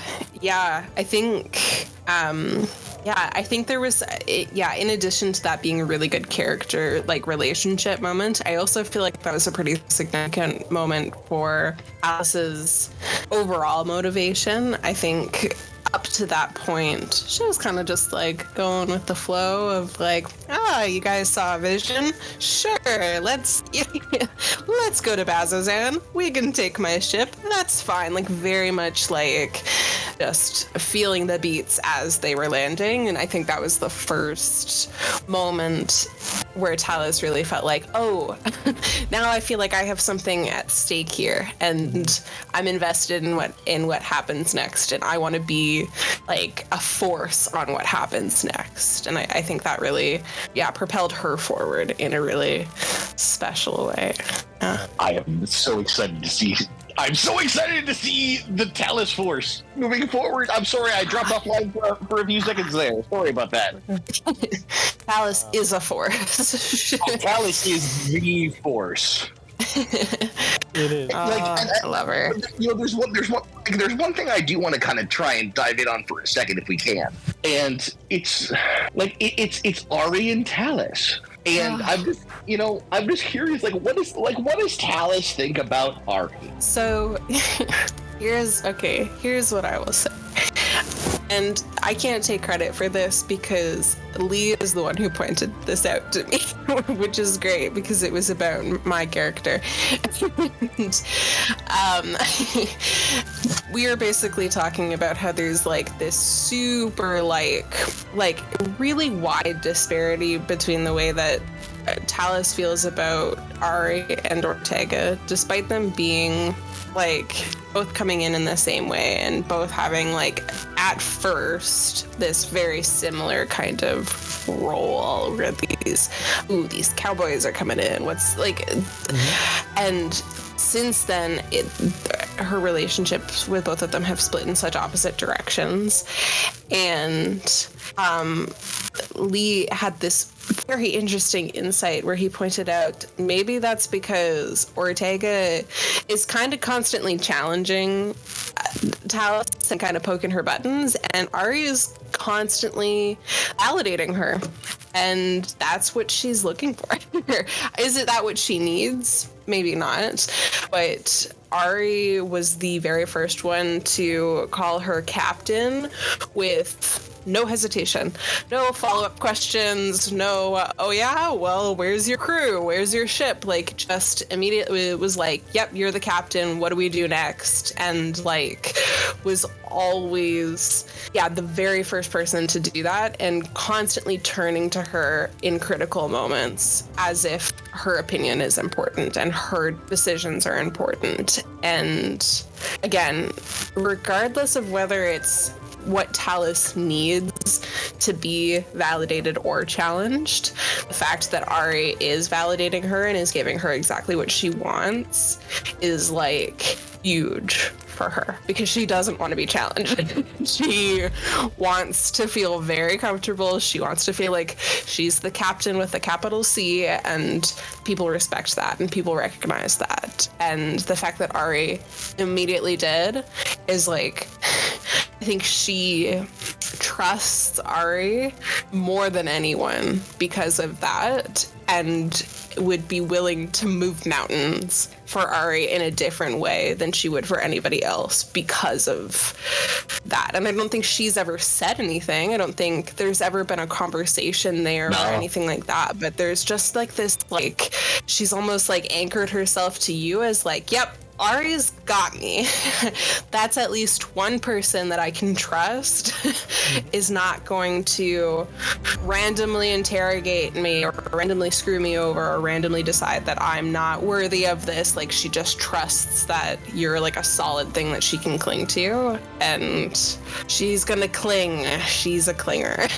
think there was, in addition to that being a really good character, like, relationship moment, I also feel like that was a pretty significant moment for Alice's overall motivation. I think up to that point, she was kind of just like going with the flow of like, you guys saw a vision? Sure, let's go to Bazzoxan. We can take my ship. That's fine. Like, very much like just feeling the beats as they were landing. And I think that was the first moment where Tallis really felt like, oh, now I feel like I have something at stake here, and I'm invested in what happens next, and I want to be like a force on what happens next. And I think that really, propelled her forward in a really special way. I am so excited to see. I'm so excited to see the Tallis force moving forward. I'm sorry I dropped offline for a few seconds there. Sorry about that. Tallis is a force. Tallis is the force. It is. I love her. You know, there's one thing I do want to kind of try and dive in on for a second if we can, and it's like it's Ahree and Tallis. And I'm just curious, like, what does Tallis think about Ahree? So here's what I will say. And I can't take credit for this because Lee is the one who pointed this out to me, which is great because it was about my character. We are basically talking about how there's like this super like really wide disparity between the way that Tallis feels about Ahree and Ortega, despite them being like both coming in the same way and both having like at first this very similar kind of role where these cowboys are coming in, what's like and since then her relationships with both of them have split in such opposite directions. And Lee had this very interesting insight where he pointed out maybe that's because Ortega is kind of constantly challenging Tallis and kind of poking her buttons, and Ahree is constantly validating her, and that's what she's looking for. Is it that what she needs? Maybe not, but Ahree was the very first one to call her captain with no hesitation, no follow-up questions, no, oh yeah, well, where's your crew? Where's your ship? Like, just immediately it was like, yep, you're the captain. What do we do next? And like, was always, the very first person to do that, and constantly turning to her in critical moments as if her opinion is important and her decisions are important. And again, regardless of whether it's what Tallis needs to be validated or challenged, the fact that Ahree is validating her and is giving her exactly what she wants is like huge for her, because she doesn't want to be challenged. She wants to feel very comfortable. She wants to feel like she's the captain with a capital C, and people respect that and people recognize that. And the fact that Ahree immediately did is like, I think she trusts Ahree more than anyone because of that, and would be willing to move mountains for Ahree in a different way than she would for anybody else because of that. And I don't think she's ever said anything. I don't think there's ever been a conversation there or anything like that. But there's just like this, like, she's almost like anchored herself to you as like, yep, Ahree's got me. That's at least one person that I can trust is not going to randomly interrogate me or randomly screw me over or randomly decide that I'm not worthy of this. Like, she just trusts that you're like a solid thing that she can cling to, and she's gonna cling. She's a clinger.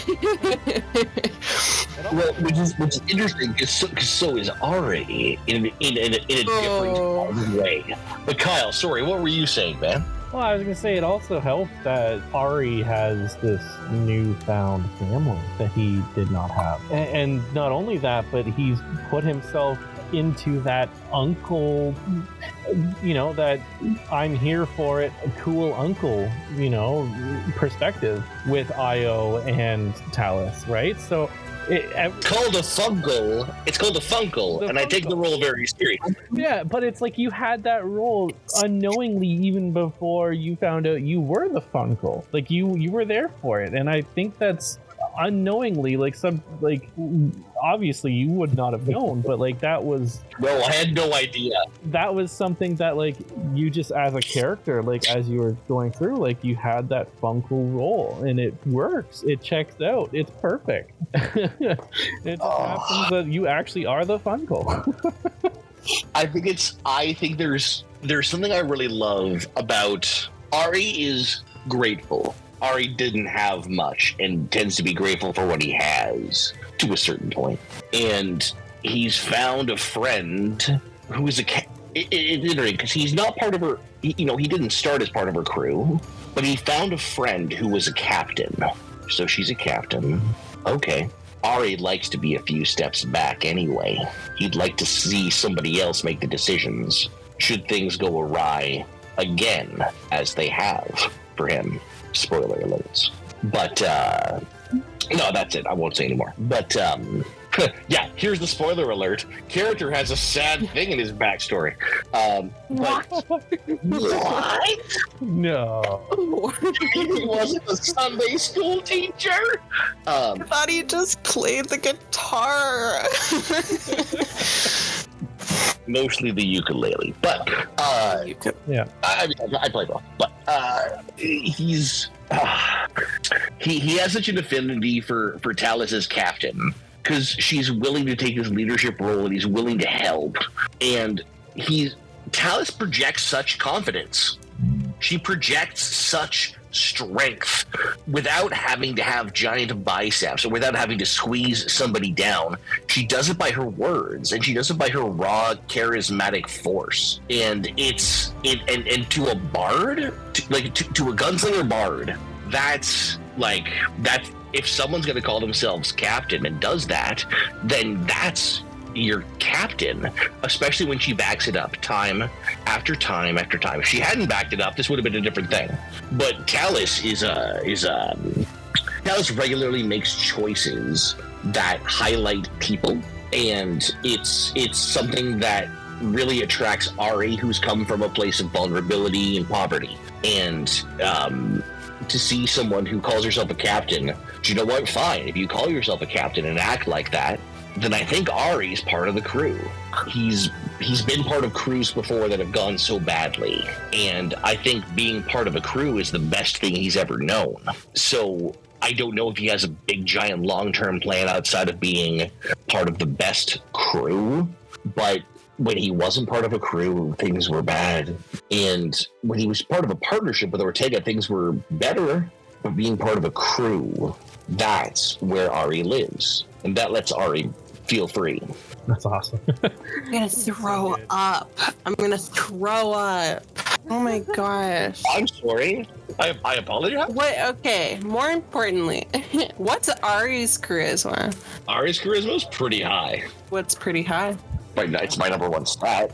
Well, which is interesting, because so is Ahree in a different way. But Kyle, sorry, what were you saying, man? Well, I was going to say, it also helps that Ahree has this newfound family that he did not have. And not only that, but he's put himself into that uncle, that I'm here for it, a cool uncle, perspective with Io and Tallis, right? So it's called a Funkle. It's called a Funkle, and I take the role very seriously. Yeah, but it's like you had that role unknowingly even before you found out you were the Funkle. Like you were there for it, and I think that's unknowingly, like obviously you would not have known, but like that was I had no idea. That was something that like you just as a character, like as you were going through, like you had that Funkle role, and it works. It checks out. It's perfect. It just happens that you actually are the Funkle. I think there's something I really love about Ahree is grateful. Ahree didn't have much and tends to be grateful for what he has to a certain point. And he's found a friend who is it's interesting because he's not part of her, he didn't start as part of her crew, but he found a friend who was a captain. So she's a captain. Okay. Ahree likes to be a few steps back anyway. He'd like to see somebody else make the decisions should things go awry again, as they have for him. Spoiler alerts. But no, that's it. I won't say anymore. But yeah, here's the spoiler alert. Character has a sad thing in his backstory. But what? No. He wasn't a Sunday school teacher. I thought he just played the guitar. Mostly the ukulele, but yeah. I play both. But he has such an affinity for Tallis as captain because she's willing to take this leadership role and he's willing to help. And Tallis projects such confidence. She projects such strength without having to have giant biceps or without having to squeeze somebody down. She does it by her words, and she does it by her raw charismatic force. And and to a bard, to a gunslinger bard, that's if someone's going to call themselves captain and does that, then that's your captain, especially when she backs it up time after time after time. If she hadn't backed it up, this would have been a different thing. But Tallis Tallis regularly makes choices that highlight people, and it's something that really attracts Ahree, who's come from a place of vulnerability and poverty. And to see someone who calls herself a captain, do you know what? Fine. If you call yourself a captain and act like that, then I think Ahree's part of the crew. He's been part of crews before that have gone so badly, and I think being part of a crew is the best thing he's ever known. So I don't know if he has a big, giant, long-term plan outside of being part of the best crew, but when he wasn't part of a crew, things were bad. And when he was part of a partnership with Ortega, things were better. But being part of a crew, that's where Ahree lives. And that lets Ahree feel free. That's awesome. I'm gonna throw up. Oh my gosh. I'm sorry. I apologize. What? Okay. More importantly, what's Ahree's charisma? Ahree's charisma is pretty high. What's pretty high? It's my number one stat.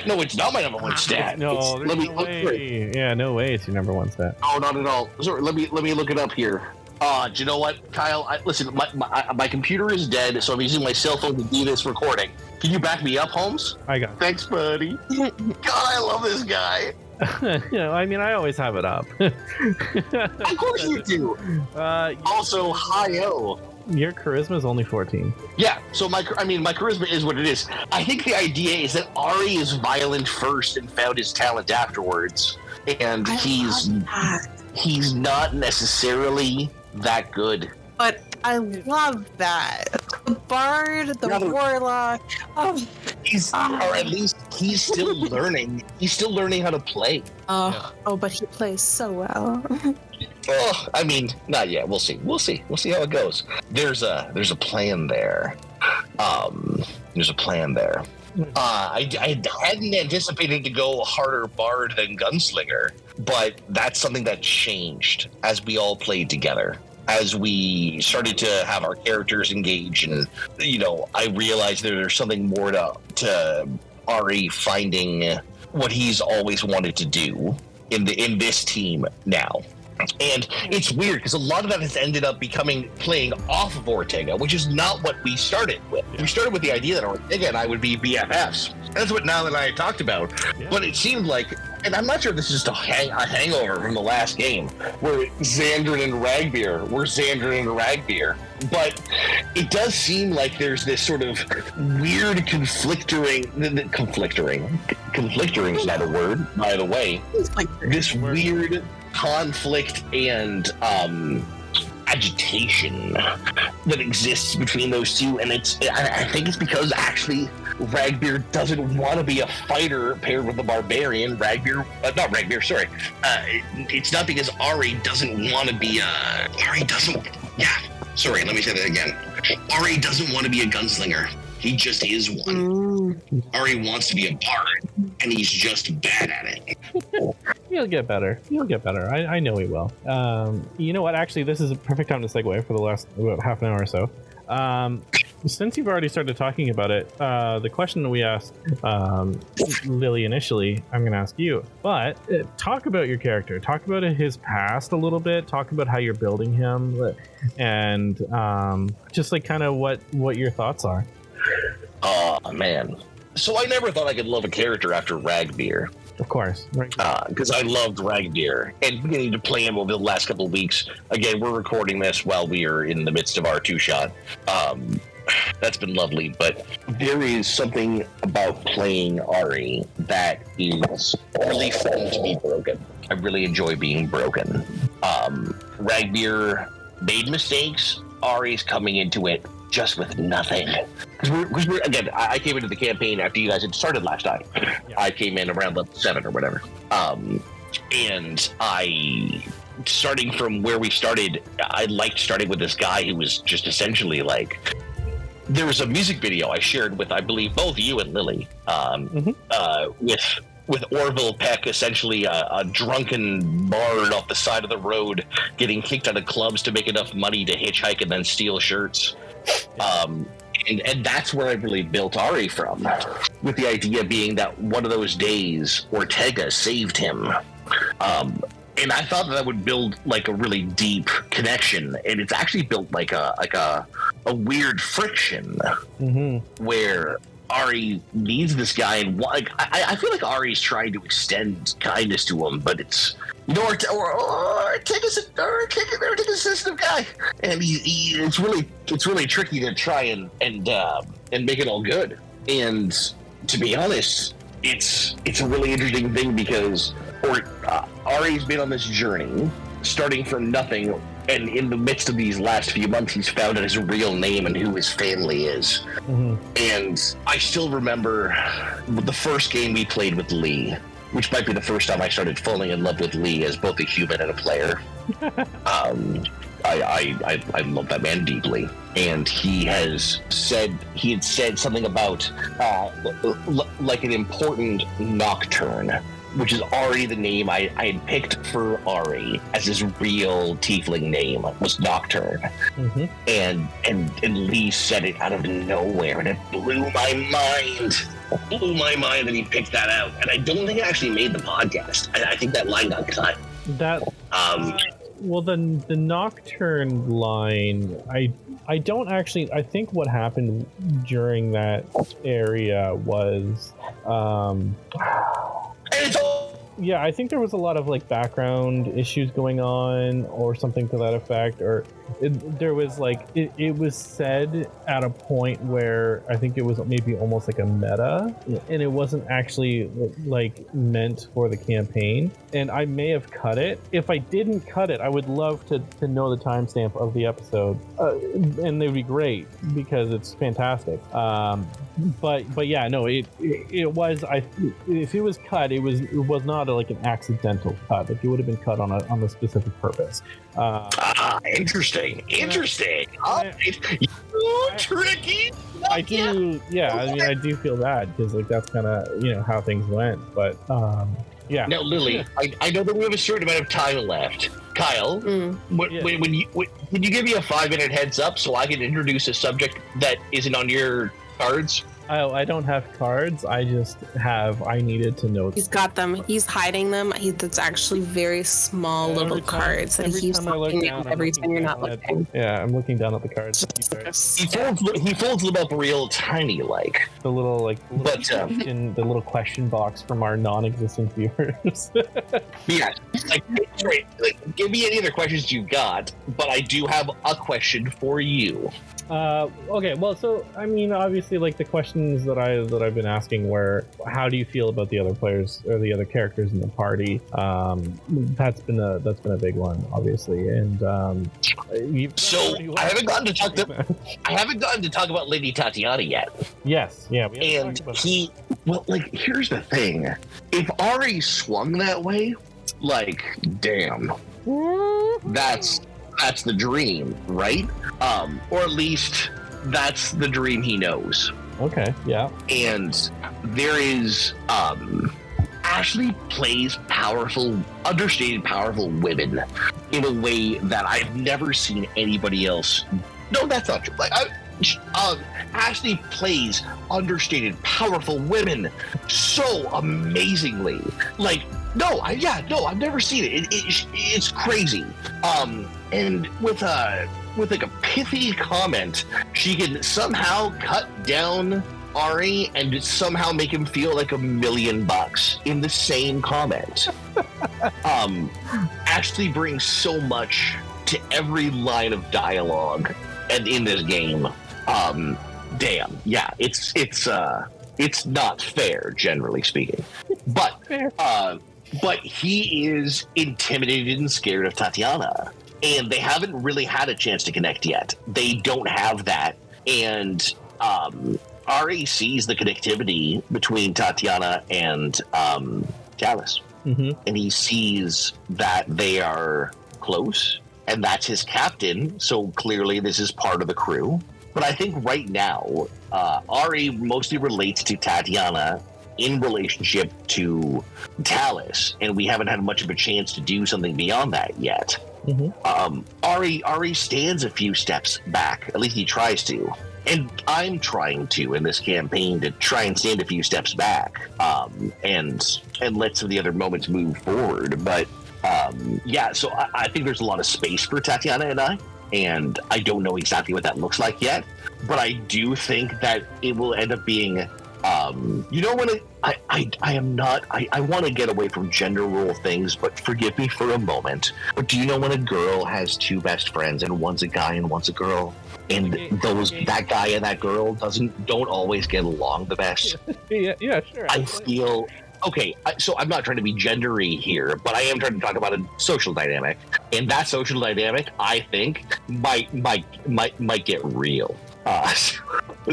No, it's not my number one stat. No, there's no way. Yeah, no way. It's your number one stat. No, not at all. Sorry, let me look it up here. Do you know what, Kyle? Listen, my computer is dead, so I'm using my cell phone to do this recording. Can you back me up, Holmes? I got it. Thanks, buddy. God, I love this guy. I mean, I always have it up. Of course you do. Also, hi-yo. Your charisma is only 14. Yeah, so my charisma is what it is. I think the idea is that Ahree is violent first and found his talent afterwards, and he's not necessarily that good. But I love that. The bard, the warlock. Or at least he's still learning. He's still learning how to play. But he plays so well. Oh, I mean, not yet. We'll see how it goes. There's a plan there. There's a plan there. I hadn't anticipated to go harder bard than gunslinger, but that's something that changed as we all played together. As we started to have our characters engage, and I realized there's something more to Ahree finding what he's always wanted to do in this team now. And it's weird because a lot of that has ended up playing off of Ortega, which is not what we started with. Yeah. We started with the idea that Ortega and I would be BFFs. That's what Niall and I had talked about. Yeah. But it seemed like, and I'm not sure if this is just a hangover from the last game, where Xandrin and Ragbeer were Xandrin and Ragbeer. But it does seem like there's this sort of weird conflicting is not a word, by the way. This weird conflict and agitation that exists between those two, and I think it's because actually Ragbeer doesn't want to be a fighter paired with a barbarian. It's not because Ahree doesn't want to be let me say that again. Ahree doesn't want to be a gunslinger. He just is one. Ahree wants to be a bard, and he's just bad at it. He'll get better. I know he will. You know what? Actually, this is a perfect time to segue for the last about half an hour or so. Since you've already started talking about it, the question that we asked Lily initially, I'm going to ask you. But talk about your character. Talk about his past a little bit. Talk about how you're building him, and just like kind of what your thoughts are. Oh, man. So I never thought I could love a character after Ragbeer. Of course. Because I loved Ragbeer. And beginning to play him over the last couple of weeks. Again, we're recording this while we are in the midst of our two-shot. That's been lovely. But there is something about playing Ahree that is really fun to be broken. I really enjoy being broken. Ragbeer made mistakes. Ahree's coming into it just with nothing. Because we're again, I came into the campaign after you guys had started last time. Yeah. I came in around level 7 or whatever. And starting from where we started, I liked starting with this guy who was just essentially like, there was a music video I shared with, I believe, both you and Lily, with Orville Peck, essentially a drunken bard off the side of the road getting kicked out of clubs to make enough money to hitchhike and then steal shirts. And that's where I really built Ahree from, with the idea being that one of those days Ortega saved him. And I thought that would build like a really deep connection, and it's actually built like a weird friction where Ahree needs this guy, and like I feel like Ari's trying to extend kindness to him, but it's, you know, Ortega's a sensitive guy, and it's really tricky to try and make it all good. And to be honest, it's a really interesting thing because Ari's been on this journey, starting from nothing, and in the midst of these last few months, he's found out his real name and who his family is. And I still remember the first game we played with Lee, which might be the first time I started falling in love with Lee as both a human and a player. I love that man deeply, and he had said something about like an important nocturne, which is Ahree, the name I had picked for Ahree as his real tiefling name was Nocturne. And Lee said it out of nowhere, and it blew my mind. That he picked that out, and I don't think it actually made the podcast. I think that line got cut. Well, the Nocturne line, I don't actually. I think what happened during that area was, yeah, I think there was a lot of like background issues going on, or something to that effect, or there was like it was said at a point where I think it was maybe almost like a meta, and it wasn't actually like meant for the campaign. And I may have cut it. If I didn't cut it, I would love to know the timestamp of the episode, and it would be great because it's fantastic. But yeah, no, it was. If it was cut, it was not like an accidental cut. Like it would have been cut on a specific purpose. Interesting. Tricky. I do. Yeah, I mean, I do feel bad because like that's kind of how things went. But yeah. Now, Lily, I know that we have a certain amount of time left. Kyle, can you give me a 5-minute heads up so I can introduce a subject that isn't on your cards? Oh, I don't have cards. I needed to know. He's got them. He's hiding them. It's actually very small little cards that he's looking at every time you're not looking. Yeah, I'm looking down at the cards. He folds them up real tiny, like the little the little question box from our non-existent viewers. Yeah, give me any other questions you got, but I do have a question for you. Okay, well, so I mean, obviously, like the questions that I've been asking were, how do you feel about the other players or the other characters in the party? That's been a big one, obviously, and I haven't gotten to talk about Lady Tatiana yet. Yes, yeah, and here's the thing: if Ahree swung that way, like, damn, that's the dream, right? Or at least that's the dream he knows. Okay, yeah. And there is Ashley plays powerful, understated powerful women in a way that I've never seen anybody else. No, that's not true. Like Ashley plays understated powerful women so amazingly. Like, I've never seen it. It's crazy. And with like a pithy comment, she can somehow cut down Ahree and somehow make him feel like $1 million in the same comment. Ashley brings so much to every line of dialogue and in this game. Damn, yeah, it's not fair, generally speaking, but he is intimidated and scared of Tatiana, and they haven't really had a chance to connect yet. They don't have that And Ahree sees the connectivity between Tatiana and Tallis. And he sees that they are close, and that's his captain, so clearly this is part of the crew. But I think right now, Ahree mostly relates to Tatiana in relationship to Tallis, and we haven't had much of a chance to do something beyond that yet. Ahree stands a few steps back, at least he tries to. And I'm trying to in this campaign to try and stand a few steps back, and let some of the other moments move forward. But so I think there's a lot of space for Tatiana and I don't know exactly what that looks like yet. But I do think that it will end up being, I want to get away from gender role things, but forgive me for a moment. But do you know when a girl has two best friends and one's a guy and one's a girl? And that guy and that girl don't always get along the best. Yeah, sure. I feel okay. So I'm not trying to be gendery here, but I am trying to talk about a social dynamic, and that social dynamic, I think, might get real.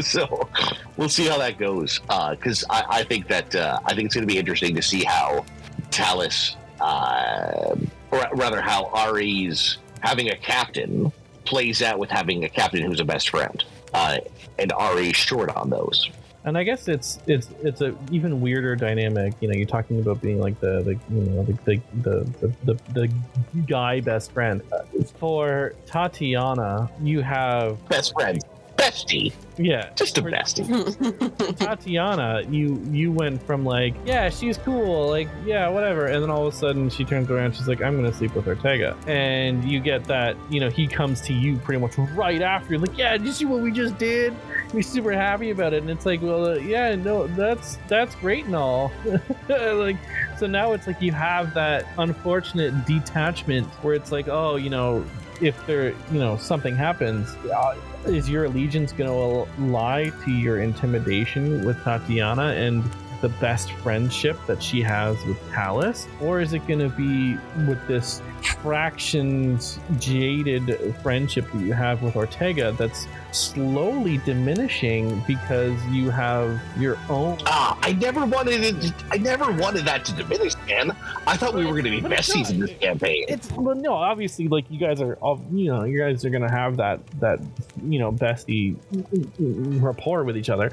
So we'll see how that goes. Because I think that I think it's going to be interesting to see how Tallis, or rather how Ahree's having a captain plays out with having a captain who's a best friend, and Ahree's short on those. And I guess it's a even weirder dynamic. You know, you're talking about being like the guy best friend. For Tatiana, you have best friend, bestie. Yeah, just a bestie. Tatiana, you went from like, yeah, she's cool, like, yeah, whatever, and then all of a sudden she turns around, she's like, I'm gonna sleep with Ortega, and you get that, you know, he comes to you pretty much right after, like, yeah, did you see what we just did? We're super happy about it, and it's like, well, yeah, no, that's great and all, like, so now it's like you have that unfortunate detachment where it's like, oh, you know, if there, you know, something happens, is your allegiance going to lie to your intimidation with Tatiana and the best friendship that she has with Tallis? Or is it going to be with this fractions jaded friendship that you have with Ortega that's slowly diminishing because you have your own... I never wanted that to diminish, man. I thought we were going to be besties in this campaign. Well, no, obviously, like, you guys are all, you know, you guys are going to have that, you know, bestie rapport with each other.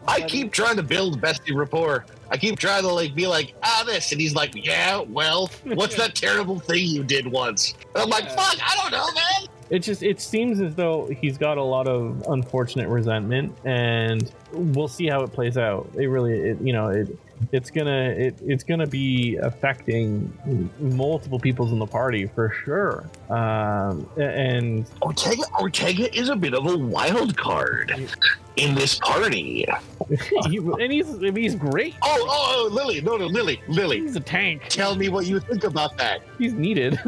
I keep trying to build bestie rapport. I keep trying to like be like, this, and he's like, yeah, well, what's that terrible thing you did once? And I'm like, fuck, I don't know, man. It seems as though he's got a lot of unfortunate resentment, and we'll see how it plays out. It's gonna be affecting multiple peoples in the party for sure. And Ortega is a bit of a wild card in this party. he's great. Oh, Lily, no, Lily. He's a tank. Tell me what you think about that. He's needed.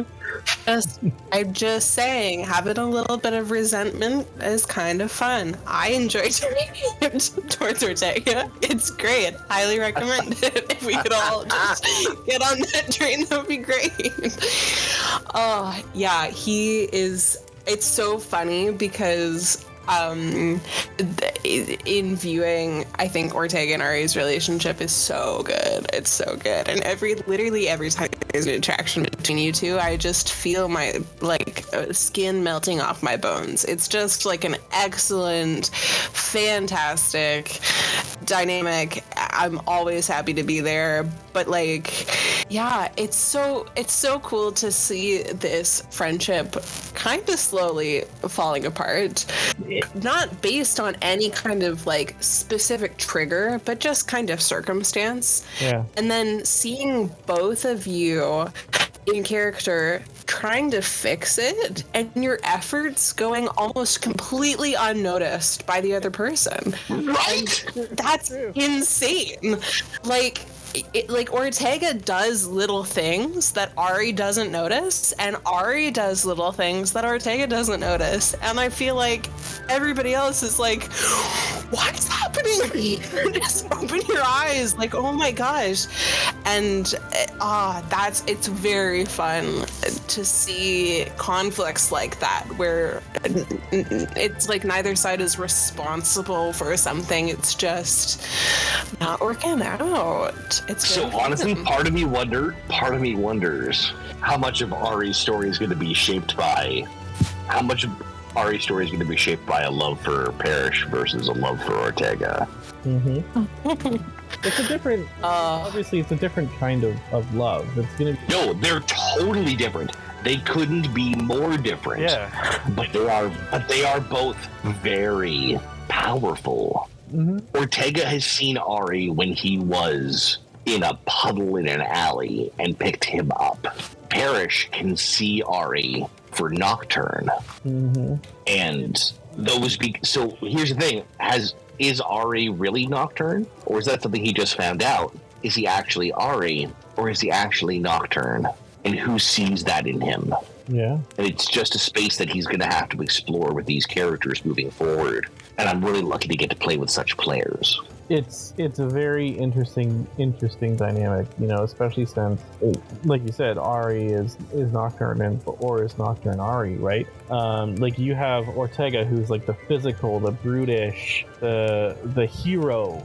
I'm just saying, having a little bit of resentment is kind of fun. I enjoy doing it towards Ortega. It's great. Highly recommend it. If we could all just get on that train, that would be great. Yeah, he is. It's so funny because in viewing, I think Ortega and Ahree's relationship is so good. It's so good, and literally every time there's an interaction between you two, I just feel my skin melting off my bones. It's just like an excellent, fantastic dynamic. I'm always happy to be there, but it's so cool to see this friendship kind of slowly falling apart. Not based on any kind of specific trigger, but just kind of circumstance. Yeah. And then seeing both of you in character trying to fix it, and your efforts going almost completely unnoticed by the other person. Right? And that's insane. Ortega does little things that Ahree doesn't notice, and Ahree does little things that Ortega doesn't notice. And I feel like everybody else is like, what is happening? Just open your eyes, like, oh my gosh. And it's very fun to see conflicts like that, where it's like neither side is responsible for something. It's just not working out. It's so honestly, part of me wonders how much of Ahree's story is going to be shaped by a love for Parrish versus a love for Ortega. It's a different, obviously it's a different kind of love. It's gonna be... No, they're totally different. They couldn't be more different. Yeah. But they are both very powerful. Ortega has seen Ahree when he was in a puddle in an alley and picked him up. Parrish can see Ahree for Nocturne. And those so here's the thing, is Ahree really Nocturne? Or is that something he just found out? Is he actually Ahree, or is he actually Nocturne? And who sees that in him? Yeah. And it's just a space that he's going to have to explore with these characters moving forward. And I'm really lucky to get to play with such players. It's a very interesting dynamic, especially since, like you said, Ahree is Nocturne or is Nocturne Ahree, right? Like you have Ortega, who's like the physical, the brutish, the hero,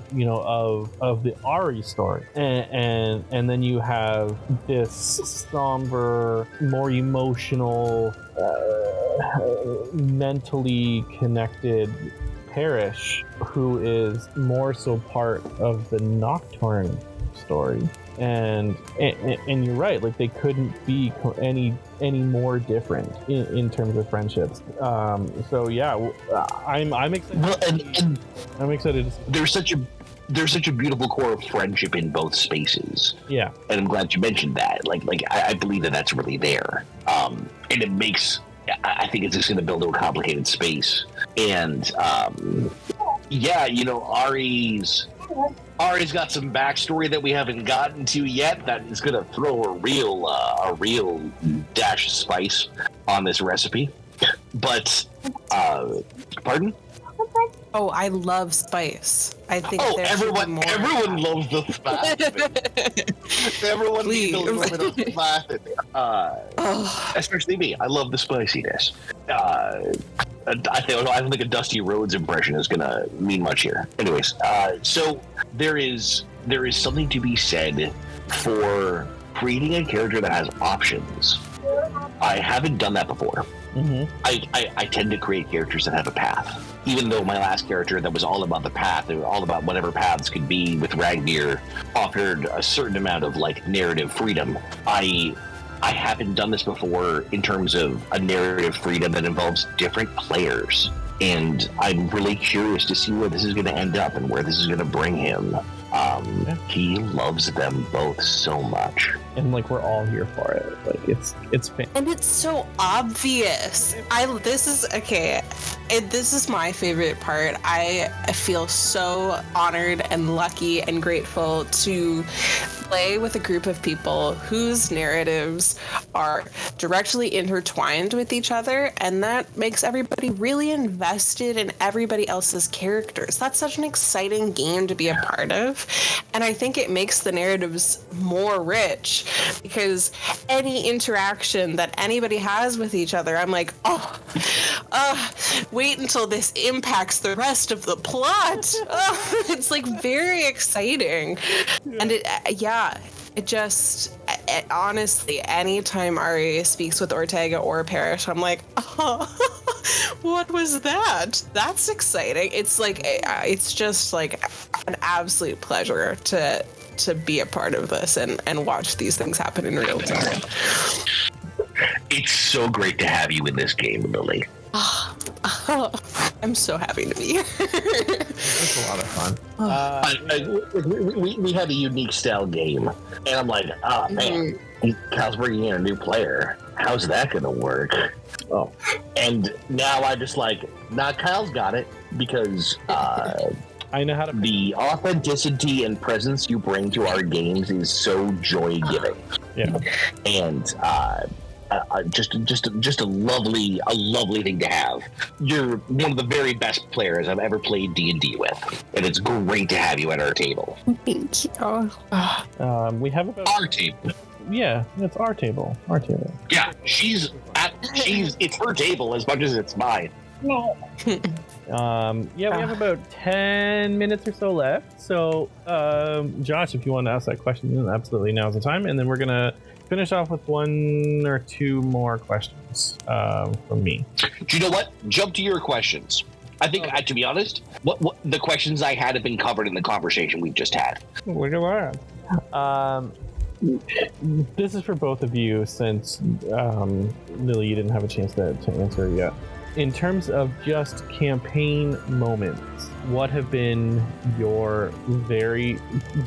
of the Ahree story, and then you have this somber, more emotional, mentally connected Parrish, who is more so part of the Nocturne story, and you're right, like they couldn't be any more different in terms of friendships. So yeah, I'm excited. Well, and I'm excited. There's such a beautiful core of friendship in both spaces. Yeah, and I'm glad you mentioned that. Like I believe that's really there. And it makes. I think it's just going to build a complicated space. And, Ahree's got some backstory that we haven't gotten to yet that is going to throw a real dash of spice on this recipe. But, pardon? Oh, I love spice. I think everyone loves the spice. Everyone needs a little bit of spice in there. Especially me. I love the spiciness. I don't think a Dusty Rhodes impression is going to mean much here. Anyways, so there is something to be said for creating a character that has options. I haven't done that before. I tend to create characters that have a path. Even though my last character that was all about the path, and all about whatever paths could be with Ragnir, offered a certain amount of narrative freedom. I haven't done this before in terms of a narrative freedom that involves different players. And I'm really curious to see where this is going to end up and where this is going to bring him. He loves them both so much, and we're all here for it. It's fun. And it's so obvious. This is my favorite part. I feel so honored and lucky and grateful to play with a group of people whose narratives are directly intertwined with each other, and that makes everybody really invested in everybody else's characters. That's such an exciting game to be a part of, and I think it makes the narratives more rich, because any interaction that anybody has with each other, I'm like, wait until this impacts the rest of the plot. It's very exciting. And honestly, anytime Ahree speaks with Ortega or Parrish, I'm like, what was that? That's exciting. It's just an absolute pleasure to be a part of this and watch these things happen in real time. It's so great to have you in this game, Lily. I'm so happy to be here. It's a lot of fun. We had a unique style game, and I'm like, man, Kyle's bringing in a new player. How's that going to work? Oh, and now I just Kyle's got it, because I know how to. The authenticity and presence you bring to our games is so joy-giving. Yeah, and just a lovely thing to have. You're one of the very best players I've ever played D&D with, and it's great to have you at our table. Thank you. We have about Our table. Yeah, it's our table. Our table. Yeah, it's her table as much as it's mine. No. We have about 10 minutes or so left. So, Josh, if you want to ask that question, then absolutely now's the time. And then we're gonna finish off with one or two more questions from me. Do you know what? Jump to your questions. I think, to be honest, what the questions I had have been covered in the conversation we've just had. Look at that. This is for both of you, since Lily, you didn't have a chance to answer yet. In terms of just campaign moments, what have been your very,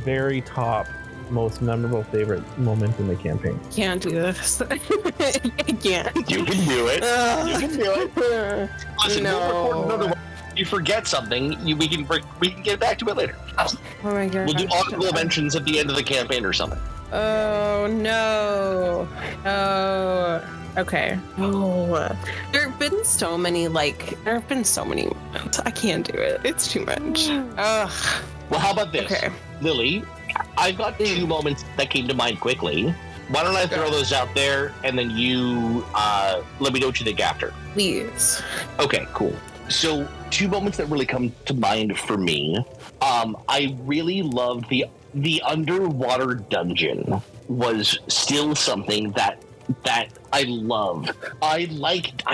very top, most memorable favorite moments in the campaign? Can't do this. I can't. You can do it. You can do it. Listen, we'll record another one. If you forget something, we can get back to it later. Oh my god. We'll do honorable mentions at the end of the campaign or something. Oh no. Oh. Okay. Oh. There have been so many moments. I can't do it. It's too much. Ugh. Well, how about this? Okay. Lily, I've got two moments that came to mind quickly. Why don't I throw those out there, and then you let me know what you think after. Please. Okay, cool. So, two moments that really come to mind for me. I really loved the underwater dungeon was still something that I love. I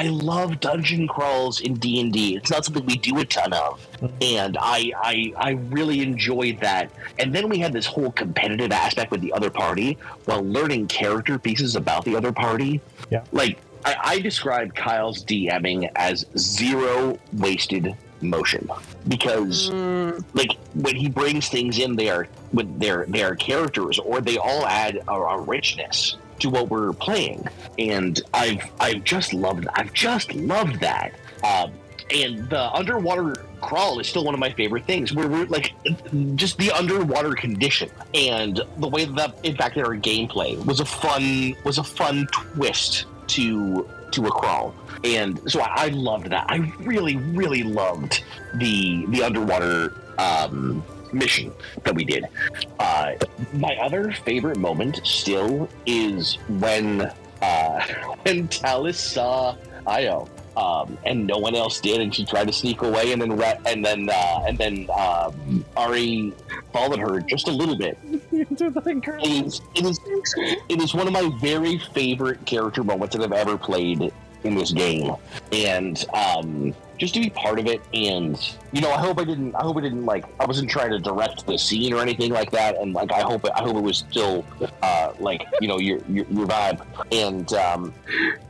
love dungeon crawls in D&D. It's not something we do a ton of, and I really enjoyed that. And then we had this whole competitive aspect with the other party while learning character pieces about the other party. Yeah, like I described Kyle's DMing as zero wasted motion, because like when he brings things in, they are characters, or they all add a richness to what we're playing, and I've just loved that. And the underwater crawl is still one of my favorite things, where we're like just the underwater condition and the way that impacted our gameplay was a fun twist to a crawl. And so I loved that. I really, really loved the underwater mission that we did. My other favorite moment still is when Tallis saw Io, and no one else did, and she tried to sneak away, and then Ahree followed her just a little bit. It is one of my very favorite character moments that I've ever played in this game, and just to be part of it. And I hope it didn't like, I wasn't trying to direct the scene or anything like that, and like I hope it was still like your vibe, and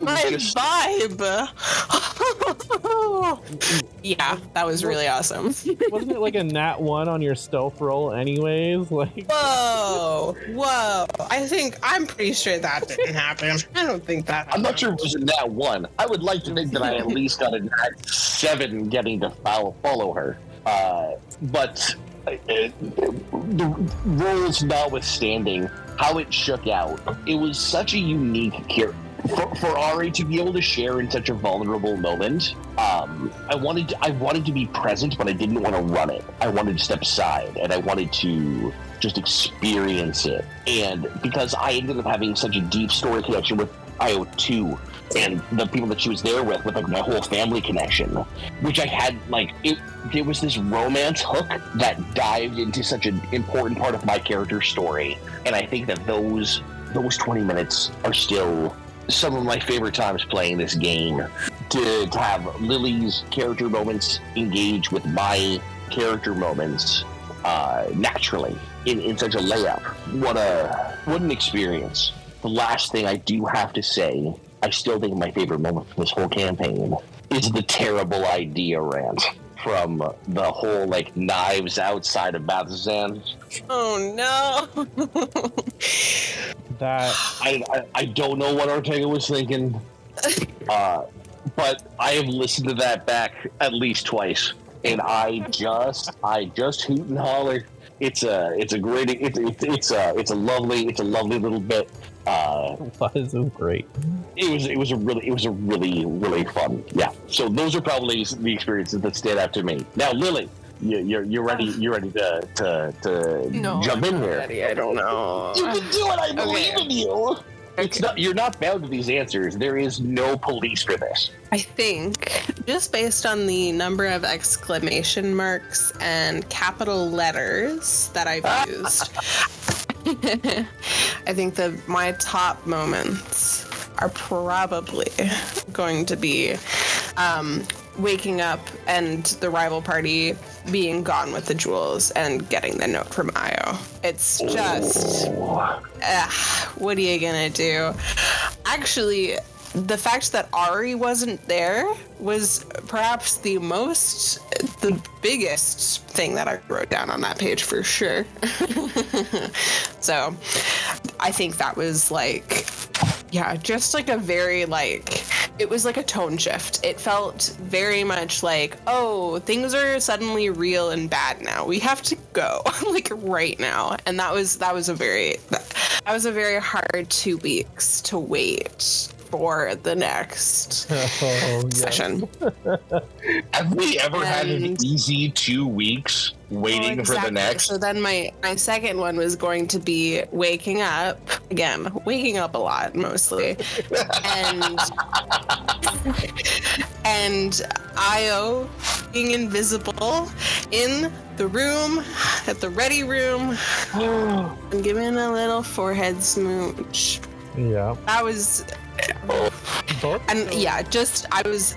my vibe. Yeah, that was really awesome. Wasn't it like a nat 1 on your stealth roll anyways? Like, whoa, I'm pretty sure that didn't happen. I don't think that happened. I'm not sure if it was a nat 1. I would like to think that I at least got a nat 7 getting to follow her, but the roles notwithstanding, how it shook out, it was such a unique character. For Ahree to be able to share in such a vulnerable moment, I wanted to be present, but I didn't want to run it. I wanted to step aside, and I wanted to just experience it. And because I ended up having such a deep story connection with Io 2 and the people that she was there with like my whole family connection, which I had, like, there was this romance hook that dived into such an important part of my character story. And I think that those 20 minutes are still some of my favorite times playing this game. To have Lily's character moments engage with my character moments naturally in such a layup. What an experience. The last thing I do have to say, I still think my favorite moment from this whole campaign is the terrible idea rant from the whole like knives outside of Bazazan. Oh no. that I don't know what Ortega was thinking, but I have listened to that back at least twice, and I just hoot and holler. It's a lovely little bit, This is great. It was a really fun. Yeah. So those are probably the experiences that stand out to me. Now, Lily, you're ready to jump in here. Ready, I don't know. You can do it. I believe in you. Okay. You're not bound to these answers. There is no police for this. I think just based on the number of exclamation marks and capital letters that I've used, I think that my top moments are probably going to be waking up and the rival party being gone with the jewels and getting the note from Io. It's just, what are you gonna do? Actually, the fact that Ahree wasn't there was perhaps the biggest thing that I wrote down on that page for sure. So I think that was like, yeah, just like a very it was like a tone shift. It felt very much like, oh, things are suddenly real and bad now. We have to go like right now. And that was a very hard 2 weeks to wait for the next session. Have we ever had an easy 2 weeks waiting for the next? So then my second one was going to be waking up a lot mostly, and Io being invisible in the room at the ready room and giving a little forehead smooch. Yeah. That was. And yeah, I was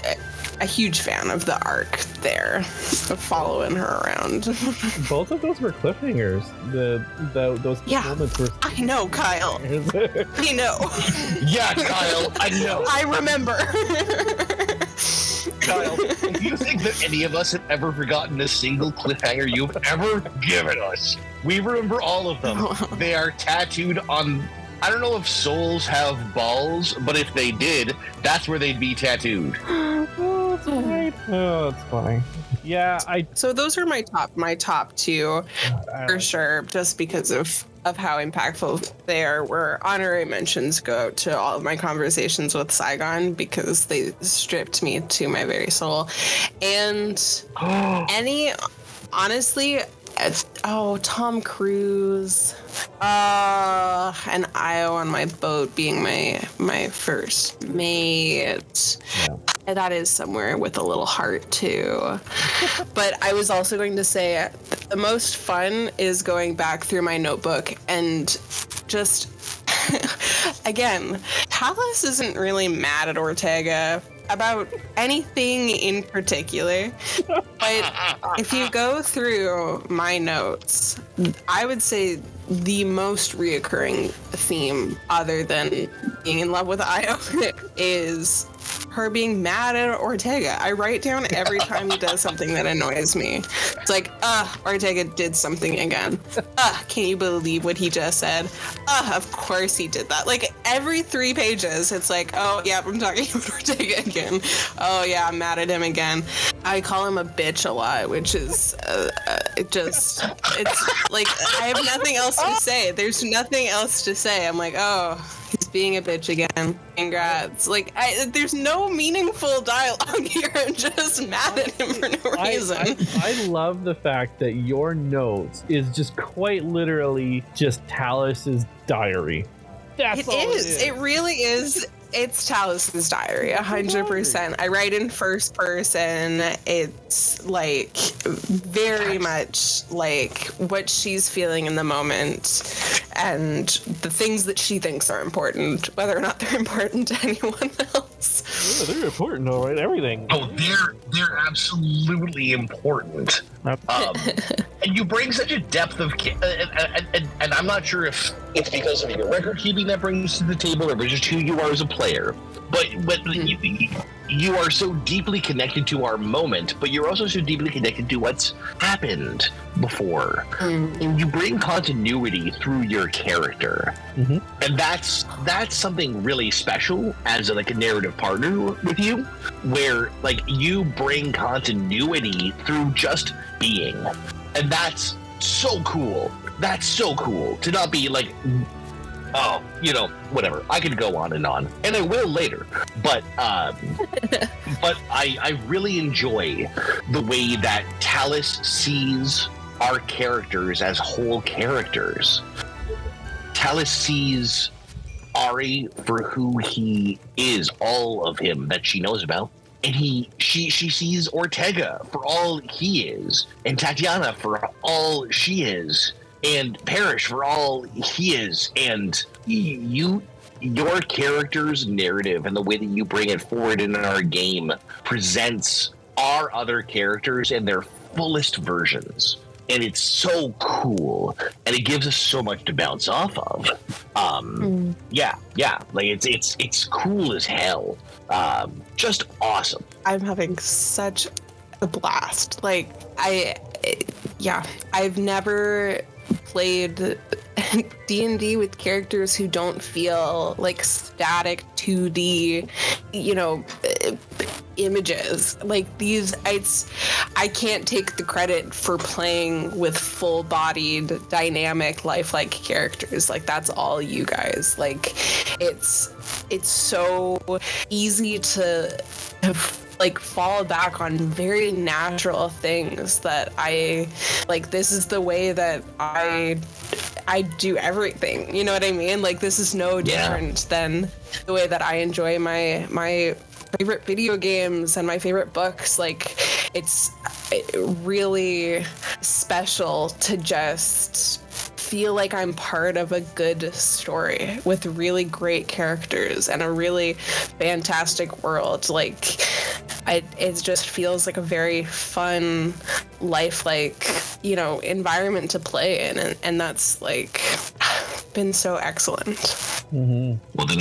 a huge fan of the arc there, of following her around. Both of those were cliffhangers. Those moments were. I know, Kyle. I know. Yeah, Kyle. I know. I remember. Kyle, do you think that any of us have ever forgotten a single cliffhanger you've ever given us? We remember all of them. They are tattooed on. I don't know if souls have balls, but if they did, that's where they'd be tattooed. Oh, that's right. Oh, that's funny. Yeah, So those are my top two for sure, just because of how impactful they are. Where honorary mentions go out to all of my conversations with Saigon because they stripped me to my very soul, and honestly. Tom Cruise, and Io on my boat being my first mate. Yeah. And that is somewhere with a little heart too. But I was also going to say the most fun is going back through my notebook and just again, Tallis isn't really mad at Ortega about anything in particular, but if you go through my notes, I would say the most reoccurring theme, other than being in love with Io, is her being mad at Ortega. I write down every time he does something that annoys me. It's like, Ortega did something again. Can you believe what he just said? Of course he did that. Like every 3 pages, it's like, oh yeah, I'm talking about Ortega again. Oh yeah, I'm mad at him again. I call him a bitch a lot, which is it's like I have nothing else to say. There's nothing else to say. I'm like, oh, he's being a bitch again. Congrats. Like, there's no meaningful dialogue here. I'm just mad at him for no reason. I love the fact that your notes is just quite literally just Tallis' diary. That's all it is. It really is. It's Tallis' diary, 100%. I write in first person. It's like very much like what she's feeling in the moment and the things that she thinks are important, whether or not they're important to anyone else. Yeah, they're important, all right. Everything. Oh, they're absolutely important. And you bring such a depth of, and I'm not sure if it's because of your record keeping that brings to the table, or just who you are as a player. But you are so deeply connected to our moment, but you're also so deeply connected to what's happened before. And you bring continuity through your character, and that's something really special as a narrative partner with you, where like you bring continuity through just being, and that's so cool. That's so cool to not be like Oh, whatever. I could go on, and I will later. But but I really enjoy the way that Tallis sees our characters as whole characters. Tallis sees Ahree for who he is, all of him that she knows about. And she sees Ortega for all he is, and Tatiana for all she is, and Parrish for all he is, and your character's narrative and the way that you bring it forward in our game presents our other characters in their fullest versions. And it's so cool, and it gives us so much to bounce off of. Yeah, like it's cool as hell. Just awesome. I'm having such a blast. Like I've never played D&D with characters who don't feel like static 2D, images like these. I can't take the credit for playing with full-bodied, dynamic, lifelike characters. Like that's all you guys. Like it's so easy to like fall back on very natural things that I like. This is the way that I do everything. You know what I mean? Like this is no different than the way that I enjoy my favorite video games and my favorite books. Like it's really special to just feel like I'm part of a good story with really great characters and a really fantastic world. Like it just feels like a very fun, lifelike, environment to play in, and that's like been so excellent. Mm-hmm. Well, then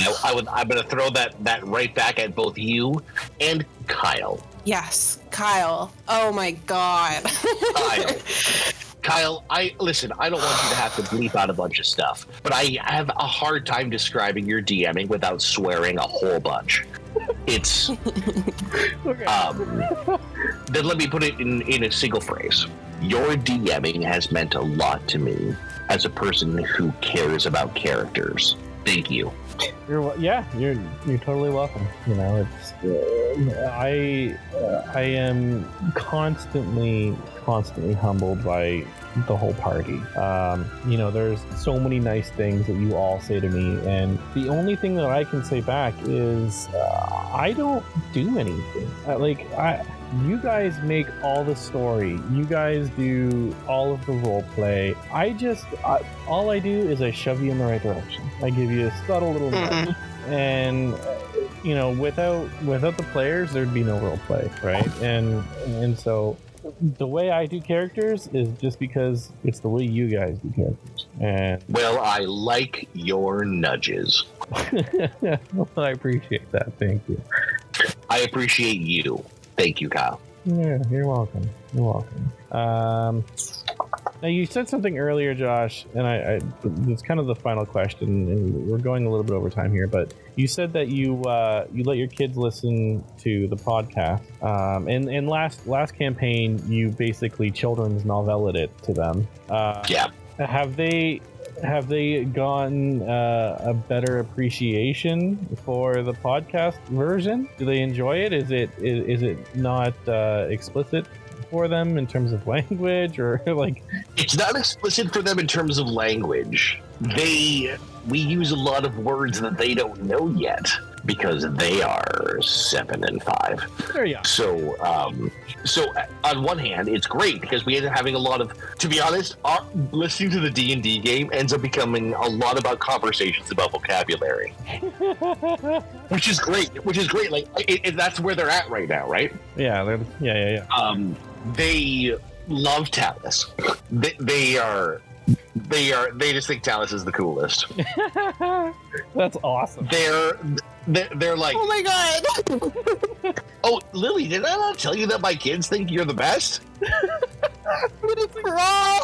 I'm going to throw that right back at both you and Kyle. Yes, Kyle. Oh my God. Kyle, listen, I don't want you to have to bleep out a bunch of stuff, but I have a hard time describing your DMing without swearing a whole bunch. It's then let me put it in a single phrase. Your DMing has meant a lot to me as a person who cares about characters. Thank you. You're totally welcome. It's I am constantly humbled by the whole party. There's so many nice things that you all say to me, and the only thing that I can say back is I don't do anything. You guys make all the story. You guys do all of the role play. All I do is I shove you in the right direction. I give you a subtle little nudge. And without the players, there'd be no role play, right? And so the way I do characters is just because it's the way you guys do characters. And well, I like your nudges. Well, I appreciate that. Thank you. I appreciate you. Thank you, Kyle. Yeah, you're welcome. Now, you said something earlier, Josh, and it's kind of the final question, and we're going a little bit over time here, but you said that you let your kids listen to the podcast, and last campaign, you basically children's novellated it to them. Yeah. Have they gotten a better appreciation for the podcast version? Do they enjoy it? Is it not explicit for them in terms of language, or like? It's not explicit for them in terms of language. We use a lot of words that they don't know yet because they are 7 and 5. There you go. So on one hand, it's great because we end up having a lot of, to be honest, listening to the D&D game ends up becoming a lot about conversations about vocabulary, which is great. Like that's where they're at right now, right? Yeah. They love Tallis. They just think Tallis is the coolest. That's awesome. They're like, oh my God. Oh, Lily, did I not tell you that my kids think you're the best? I'm gonna cry.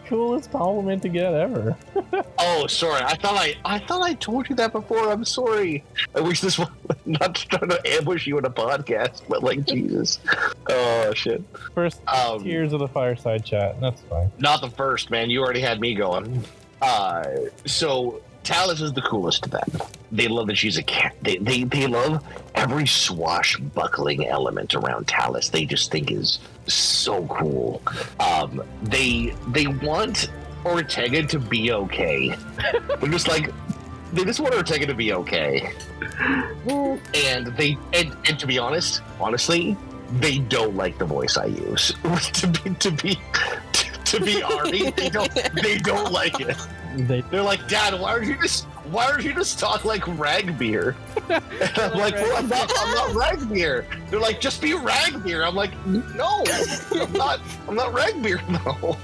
Coolest compliment to get ever. Oh, sorry. I thought I told you that before. I'm sorry. I wish this was not trying to ambush you in a podcast, but like Jesus. Oh shit. First tears of the Fireside chat. That's fine. Not the first, man. You already had me going. So Tallis is the coolest to them. They love that she's a cat. They love every swashbuckling element around Tallis. They just think is so cool. They want Ortega to be okay. They're just like, they just want Ortega to be okay. And to be honestly, they don't like the voice I use to be Ahree. They don't like it. They're like, Dad, why don't you just talk like Ragbeer? And I'm like, well, I'm not Ragbeer. They're like, just be Ragbeer. I'm like, no, I'm not Ragbeer, no.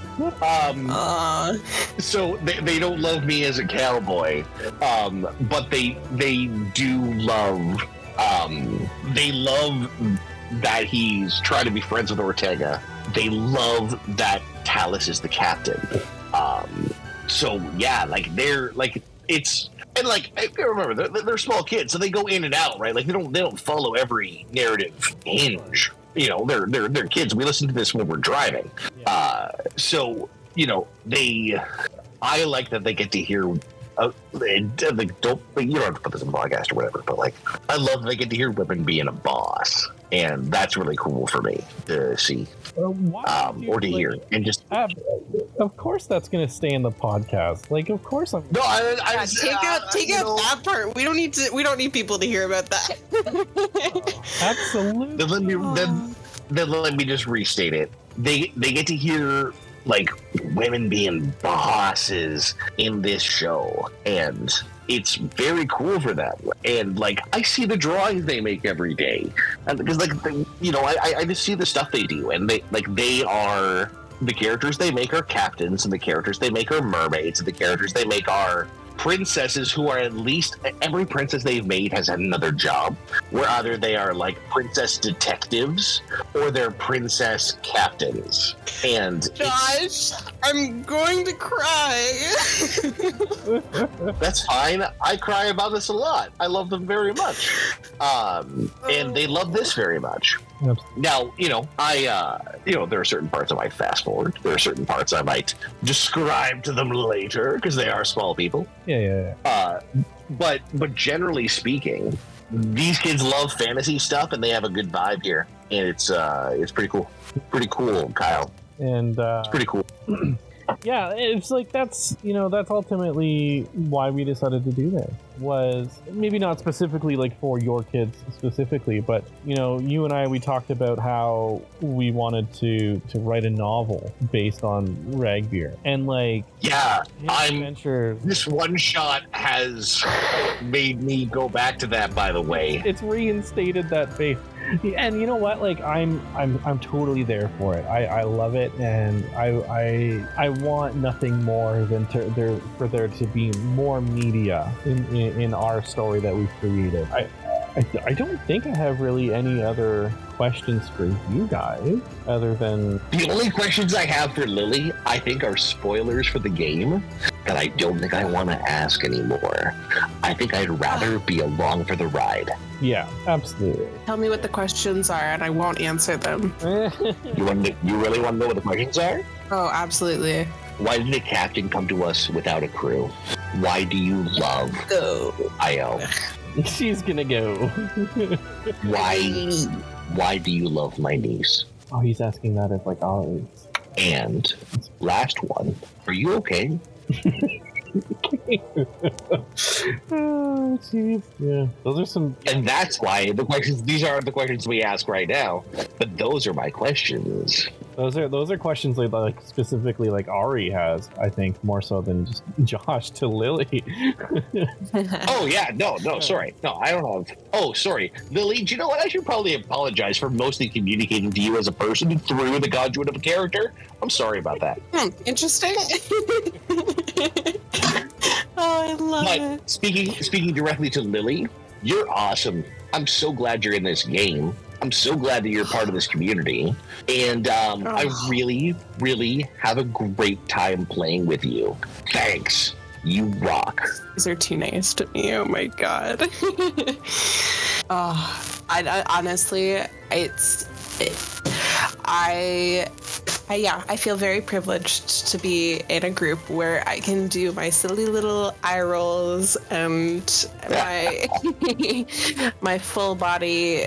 So they don't love me as a cowboy, but they do love that he's trying to be friends with Ortega. They love that Tallis is the captain. So yeah, like they're like it's and like I remember they're small kids, so they go in and out, right? Like they don't follow every narrative hinge. You know, they're kids. We listen to this when we're driving. Yeah. So you know, I like that they get to hear. You don't have to put this in the podcast or whatever, but like I love that they get to hear women being a boss, and that's really cool for me to see or to hear. And just of course that's going to stay in the podcast. Like, of course I'm. No, take out that part. We don't need people to hear about that. Absolutely. Then let me just restate it. They get to hear like women being bosses in this show, and it's very cool for them. And like I see the drawings they make every day, and because like I just see the stuff they do, and they are the characters they make are captains, and the characters they make are mermaids, and the characters they make are princesses who are at least every princess they've made has had another job, where either they are like princess detectives or they're princess captains. And Josh, I'm going to cry. That's fine. I cry about this a lot. I love them very much. And they love this very much. Yep. Now, there are certain parts I might fast forward. There are certain parts I might describe to them later because they are small people. Yeah. But generally speaking, these kids love fantasy stuff and they have a good vibe here, and it's pretty cool. Pretty cool, Kyle. And it's pretty cool. Yeah, it's like that's ultimately why we decided to do this. Was maybe not specifically like for your kids specifically, but you and we talked about how we wanted to write a novel based on Ragbeer, and like this one shot has made me go back to that. By the way, it's reinstated that faith. And you know what? Like I'm totally there for it. I love it, and I want nothing more than for there to be more media in our story that we've created. I don't think I have really any other questions for you guys other than the only questions I have for Lily, I think, are spoilers for the game that I don't think I want to ask anymore. I think I'd rather be along for the ride. Yeah, absolutely. Tell me what the questions are, and I won't answer them. You really want to know what the questions are? Oh, absolutely. Why did the captain come to us without a crew? Why do you love Io? She's gonna go. Why do you love my niece? Oh, he's asking that as like always. And last one, are you okay? Oh, jeez. Yeah, those are some. And that's why these aren't the questions we ask right now, but those are my questions. Those are questions like specifically like Ahree has, I think, more so than just Josh to Lily. Oh yeah, no, sorry, no, I don't know. Oh, sorry, Lily. Do you know what? I should probably apologize for mostly communicating to you as a person through the conduit of a character. I'm sorry about that. Interesting. Oh, I love it. Speaking directly to Lily, you're awesome. I'm so glad you're in this game. I'm so glad that you're part of this community, and I really, really have a great time playing with you. Thanks. You rock. These are too nice to me. Oh my god. I honestly, I feel very privileged to be in a group where I can do my silly little eye rolls and my my full body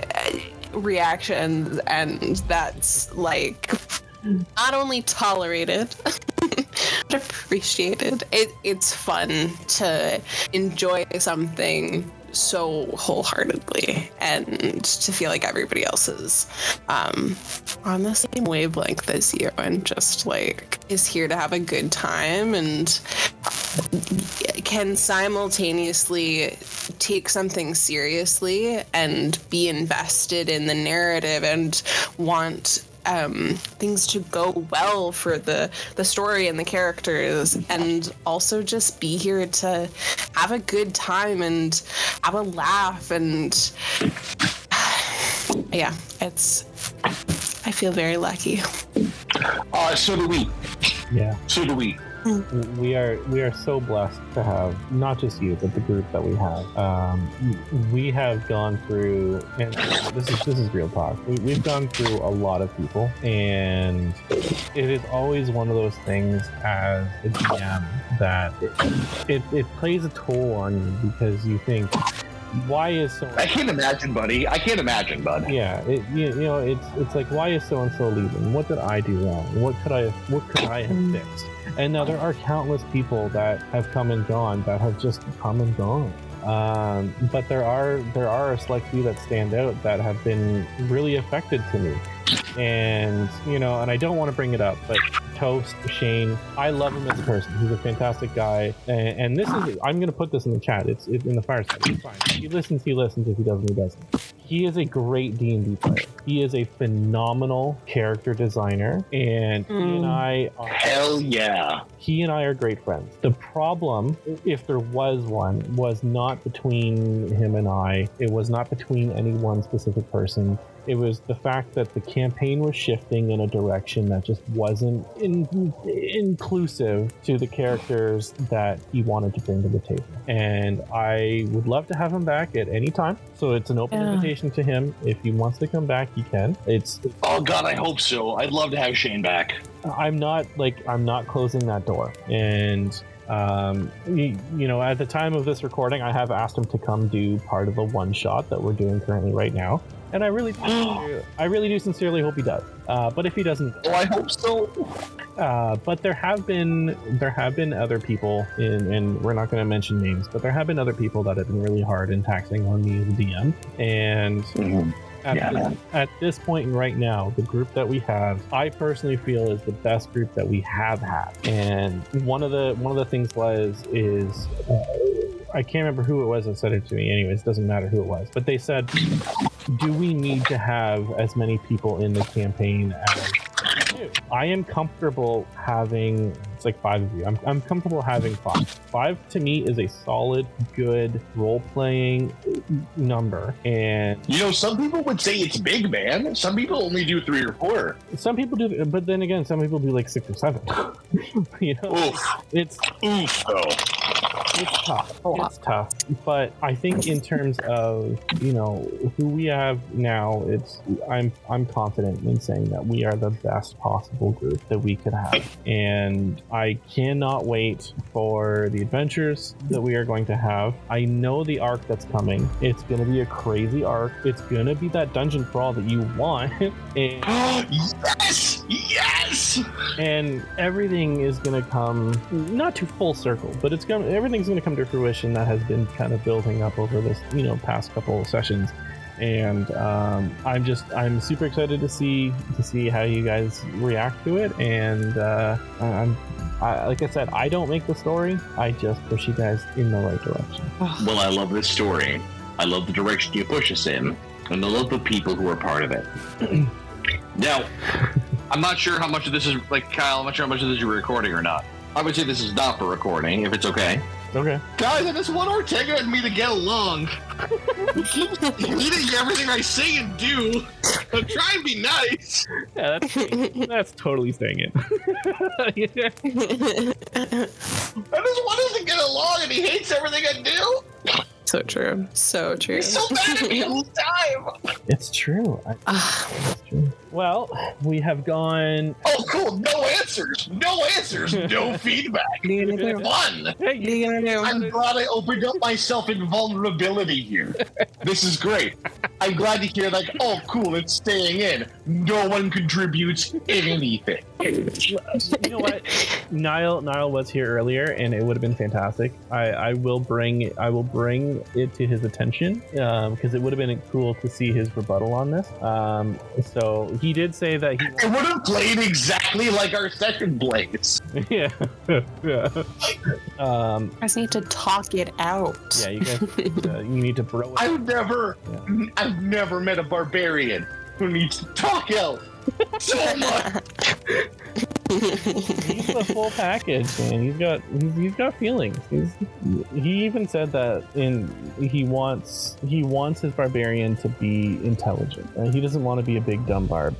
reactions, and that's like not only tolerated but appreciated. It's fun to enjoy something so wholeheartedly and to feel like everybody else is on the same wavelength as you and just like is here to have a good time and can simultaneously take something seriously and be invested in the narrative and want things to go well for the story and the characters, and also just be here to have a good time and have a laugh. And yeah, I feel very lucky. So do we. Yeah. So do we. We are so blessed to have not just you, but the group that we have. We have gone through, and this is real talk. We've gone through a lot of people, and it is always one of those things as a DM that it plays a toll on you because you think, why is so? I can't imagine, buddy. I can't imagine, bud. Yeah, it's like, why is so and so leaving? What did I do wrong? What could I have fixed? And now there are countless people that have come and gone that have just come and gone. But there are a select few that stand out that have been really affected to me. And and I don't want to bring it up, but Toast, Shane, I love him as a person. He's a fantastic guy. And this is, I'm going to put this in the chat. It's in the Fireside. It's fine. If he listens. If he doesn't, he doesn't. He is a great D&D player. He is a phenomenal character designer. And he and I are... Hell yeah. He and I are great friends. The problem, if there was one, was not between him and I. It was not between any one specific person. It was the fact that the campaign was shifting in a direction that just wasn't inclusive to the characters that he wanted to bring to the table. And I would love to have him back at any time. So it's an open invitation to him. If he wants to come back, he can. Oh God, I hope so. I'd love to have Shane back. I'm not closing that door. And at the time of this recording, I have asked him to come do part of the one shot that we're doing currently right now. And I really do sincerely hope he does. But if he doesn't, I hope so. But there have been other people and we're not going to mention names, but there have been other people that have been really hard in taxing on me as a DM. And at this point right now, the group that we have, I personally feel is the best group that we have had. And one of the things is I can't remember who it was that said it to me. Anyways, it doesn't matter who it was. But they said, do we need to have as many people in the campaign as we do? I am comfortable having, it's like 5 of you. I'm comfortable having 5. 5 to me is a solid, good role-playing number. And some people would say it's big, man. Some people only do 3 or 4. Some people do, but then again, some people do like 6 or 7. Oof. It's though. It's tough. It's tough. But I think in terms of, who we have now, I'm confident in saying that we are the best possible group that we could have. And I cannot wait for the adventures that we are going to have. I know the arc that's coming. It's going to be a crazy arc. It's going to be that dungeon crawl that you want. And Yes! And everything is going to come, not to full circle, but everything's going to come to fruition that has been kind of building up over this, past couple of sessions. And I'm super excited to see how you guys react to it. And like I said, I don't make the story. I just push you guys in the right direction. Well, I love this story. I love the direction you push us in, and I love the people who are part of it. Now, I'm not sure how much of this is, like, Kyle, I'm not sure how much of this you're recording or not. I would say this is not for recording, if it's okay. Okay. Guys, I just want Ortega and me to get along. He keeps eating everything I say and do. I'm trying to be nice. Yeah, that's totally staying in. I just want us to get along, and he hates everything I do. So true. So true. He's so bad at me all the time. It's true. It's true. Well, we have gone. Oh, cool. No answers. No answers. No feedback. Fun. I'm glad I opened up myself in vulnerability here. This is great. I'm glad to hear, like, oh, cool, it's staying in. No one contributes anything. You know what? Niall was here earlier, and it would have been fantastic. I will bring it to his attention because it would have been cool to see his rebuttal on this. So he did say that he it would have played exactly like our session plays. Yeah. Yeah. I just need to talk it out. Yeah, you guys, you need to bro it. I've never met a barbarian who needs to talk out so much. He's the full package, man. He's got feelings. He even said that he wants his barbarian to be intelligent. He doesn't want to be a big dumb barb,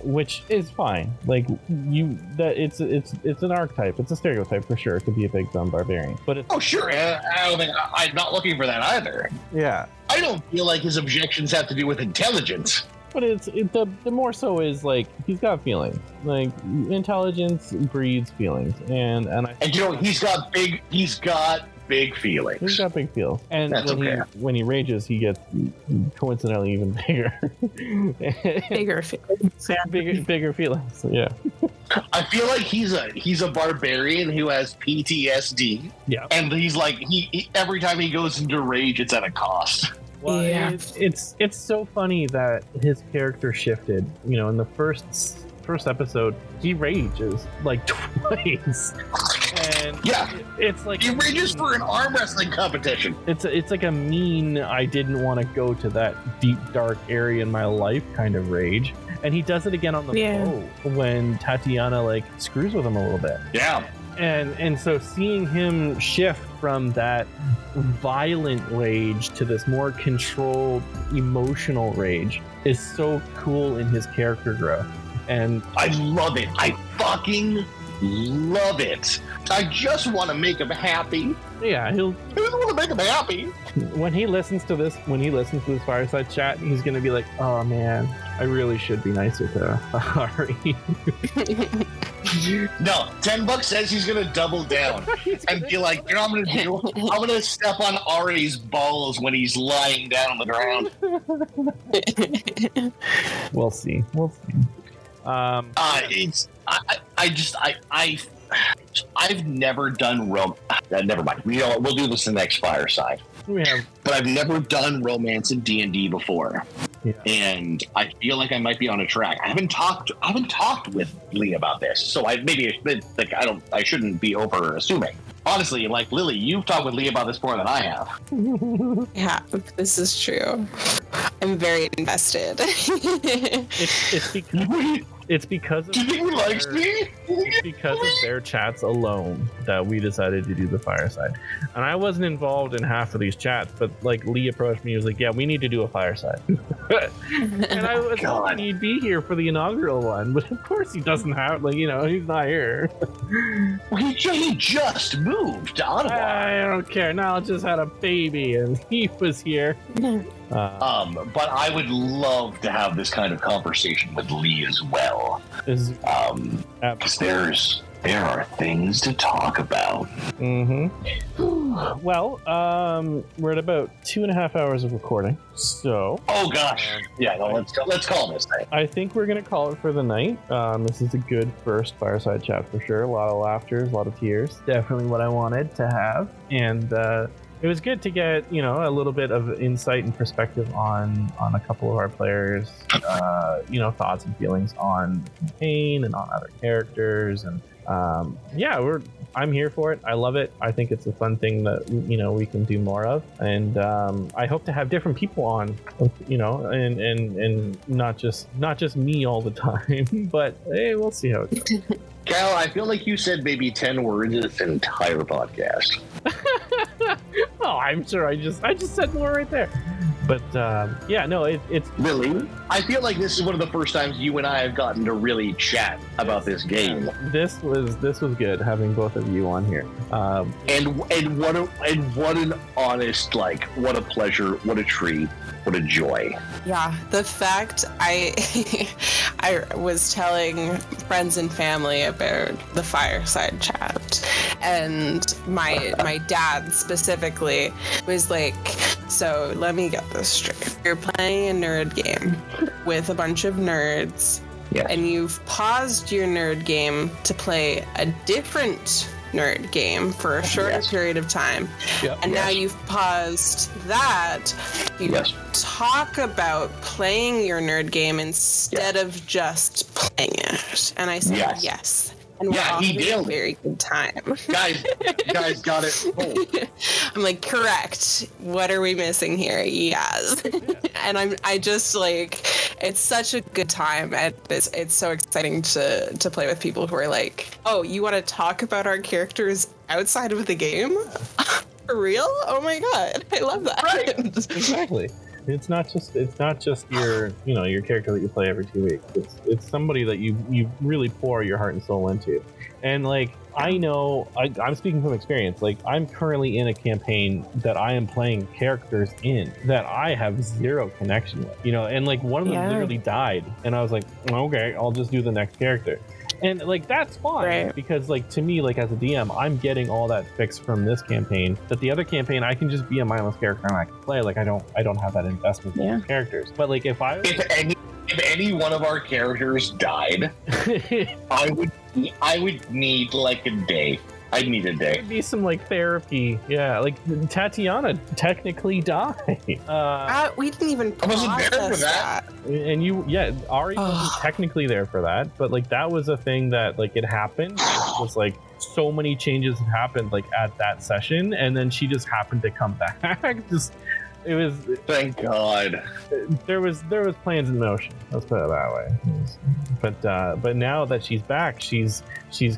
which is fine. Like it's an archetype. It's a stereotype for sure to be a big dumb barbarian. But it's, oh sure, I don't think I'm not looking for that either. Yeah, I don't feel like his objections have to do with intelligence. But the more so is like he's got feelings. Like intelligence breeds feelings, and you know he's got big feelings. He's got big feels, and when he rages, he gets coincidentally even bigger. bigger feelings. Yeah. I feel like he's a barbarian who has PTSD. Yeah, and he's like he every time he goes into rage, it's at a cost. Well, yeah. It's so funny that his character shifted. You know, in the first episode, he rages like twice, and yeah, it's like he rages for an arm wrestling competition. It's like a mean, I didn't want to go to that deep dark area in my life kind of rage, and he does it again on the boat when Tatiana like screws with him a little bit. Yeah. And so seeing him shift from that violent rage to this more controlled emotional rage is so cool in his character growth. And I love it. I fucking love it. I just want to make him happy. Yeah, I just want to make him happy. When he listens to this Fireside chat, he's going to be like, oh man, I really should be nicer to Ahree. No, $10 says he's gonna double down and be like, you know what I'm gonna do? I'm gonna step on Ahree's balls when he's lying down on the ground. We'll see. I've never done never mind. We'll do this in the next Fireside. But I've never done romance in D&D before. Yeah. And I feel like I might be on a track. I haven't talked with Lee about this, so I shouldn't be over assuming. Honestly, like Lily, you've talked with Lee about this more than I have. Yeah, this is true. I'm very invested. It's because of do you think he likes me? It's because of their chats alone that we decided to do the Fireside. And I wasn't involved in half of these chats, but like Lee approached me, he was like, yeah, we need to do a Fireside. And I was hoping he'd be here for the inaugural one, but of course he doesn't have, he's not here. He just moved to Ottawa. I don't care. Now just had a baby and he was here. But I would love to have this kind of conversation with Lee as well. Because there are things to talk about. Mm-hmm. Well, we're at about 2.5 hours of recording, so. Oh gosh, let's call this night. I think we're gonna call it for the night. This is a good first Fireside chat for sure. A lot of laughter, a lot of tears. Definitely what I wanted to have, and it was good to get, a little bit of insight and perspective on a couple of our players, thoughts and feelings on the campaign and on other characters. And I'm here for it. I love it. I think it's a fun thing that, we can do more of. And I hope to have different people on, and not just me all the time, but hey, we'll see how it goes. Cal, I feel like you said maybe 10 words in this entire podcast. Oh, I'm sure I just said more right there. But yeah, no, it's really. I feel like this is one of the first times you and I have gotten to really chat about this game. This was good having both of you on here. And what an honest, like, what a pleasure, what a treat, what a joy. Yeah, the fact I was telling friends and family about the Fireside chat, and my dad specifically was like, so let me get this straight. You're playing a nerd game with a bunch of nerds, yes. And you've paused your nerd game to play a different nerd game for a shorter period of time. Yep. And now you've paused that to talk about playing your nerd game instead of just playing it. And I said yes. And we're all having a very good time. Guys got it. Oh. I'm like, correct. What are we missing here? Yes. And I just like, it's such a good time, and it's so exciting to play with people who are like, oh, you want to talk about our characters outside of the game? For real? Oh my god, I love that. Right. Exactly. It's not just your your character that you play every 2 weeks. It's somebody that you really pour your heart and soul into. And like, I know I'm speaking from experience. Like, I'm currently in a campaign that I am playing characters in that I have zero connection with. And like, one of them literally died, and I was like, okay, I'll just do the next character. And like, that's fine, because like, to me, like, as a DM, I'm getting all that fixed from this campaign, that the other campaign I can just be a mindless character and I can play. Like, I don't have that investment in characters. But like, if any one of our characters died, I would need like a day. I'd need a day. It'd be some like therapy. Yeah, like Tatiana technically died. We didn't even I wasn't there for that. And Ahree wasn't technically there for that, but like, that was a thing that like, it happened. It was like, so many changes had happened like at that session, and then she just happened to come back. It was, thank God. There was plans in motion. Let's put it that way. But now that she's back, she's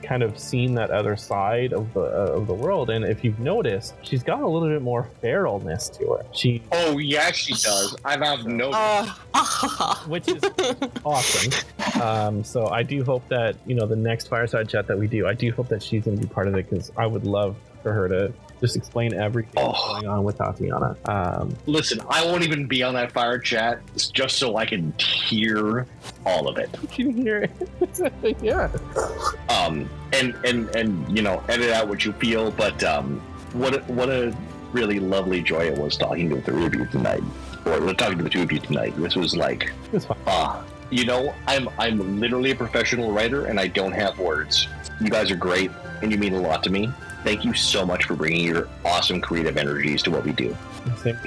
kind of seen that other side of the world, and if you've noticed, she's got a little bit more feralness to her. She does. I've noticed, which is awesome. So I do hope that the next Fireside chat that we do, I do hope that she's going to be part of it, because I would love for her to just explain everything that's going on with Tatiana. Listen, I won't even be on that fire chat just so I can hear all of it. You can hear it. Yeah. And edit out what you feel. But what a really lovely joy it was talking with the three of you tonight, or talking to the two of you tonight. This was like, it's fun. I'm literally a professional writer, and I don't have words. You guys are great, and you mean a lot to me. Thank you so much for bringing your awesome creative energies to what we do.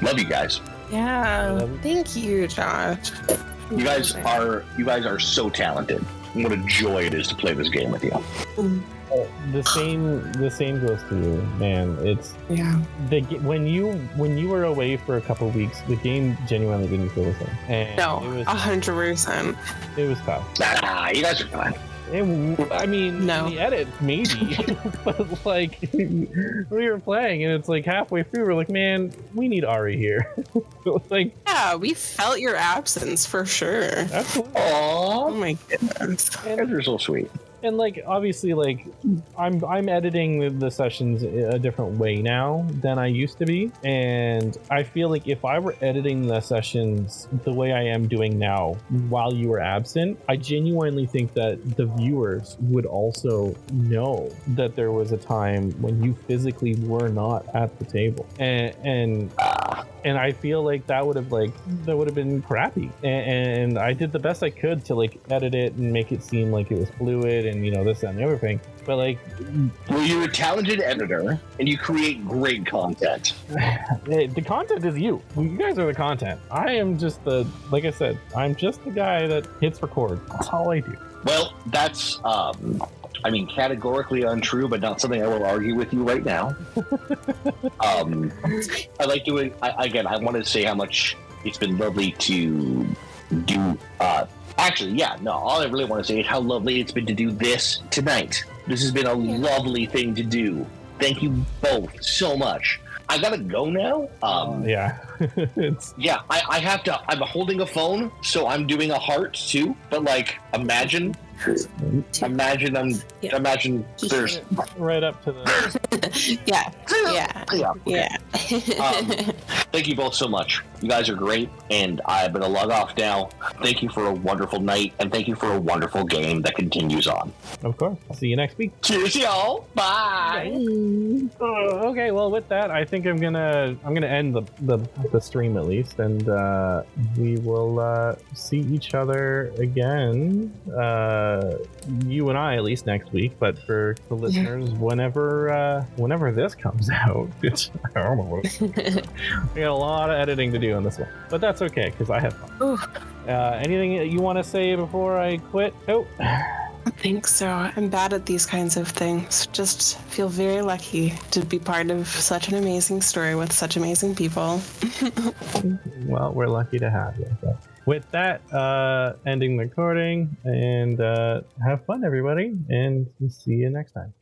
Love you guys. Yeah, thank you, Josh. You guys are so talented. What a joy it is to play this game with you. The same goes to you, man. It's when you were away for a couple of weeks, the game genuinely didn't feel the same. And no, 100%. It was tough. Nah, you guys are fine. I mean, no. In the edit, maybe, but like, we were playing, and it's like halfway through, we're like, man, we need Ahree here. Like, yeah, we felt your absence for sure. Absolutely. Oh my goodness, and you're so sweet. And like, obviously, like, I'm editing the sessions a different way now than I used to be, and I feel like if I were editing the sessions the way I am doing now while you were absent, I genuinely think that the viewers would also know that there was a time when you physically were not at the table, and I feel like that would have been crappy, and I did the best I could to like edit it and make it seem like it was fluid and this, that, and the other thing. But like, well, you're a talented editor and you create great content. The content is you. You guys are the content. I am just like I said, I'm just the guy that hits record. That's all I do. Well, that's categorically untrue, but not something I will argue with you right now. I want to say how much it's been lovely to do. All I really want to say is how lovely it's been to do this tonight. This has been a lovely thing to do. Thank you both so much. I gotta go now. Yeah. I have to. I'm holding a phone, so I'm doing a heart too. But like, imagine there's right up to the. Yeah. Thank you both so much. You guys are great, and I'm gonna log off now. Thank you for a wonderful night, and thank you for a wonderful game that continues on. Of course. I'll see you next week. Cheers, y'all. Bye. Okay, well, with that, I think I'm gonna end the stream at least, and we will see each other again. You and I at least next week, but for the listeners, whenever this comes out, I don't know what we got a lot of editing to do on this one, but that's okay because I have fun. Anything you want to say before I quit? Oh. I think so. I'm bad at these kinds of things. Just feel very lucky to be part of such an amazing story with such amazing people. Well, we're lucky to have you. So with that, ending the recording, and have fun, everybody, and see you next time.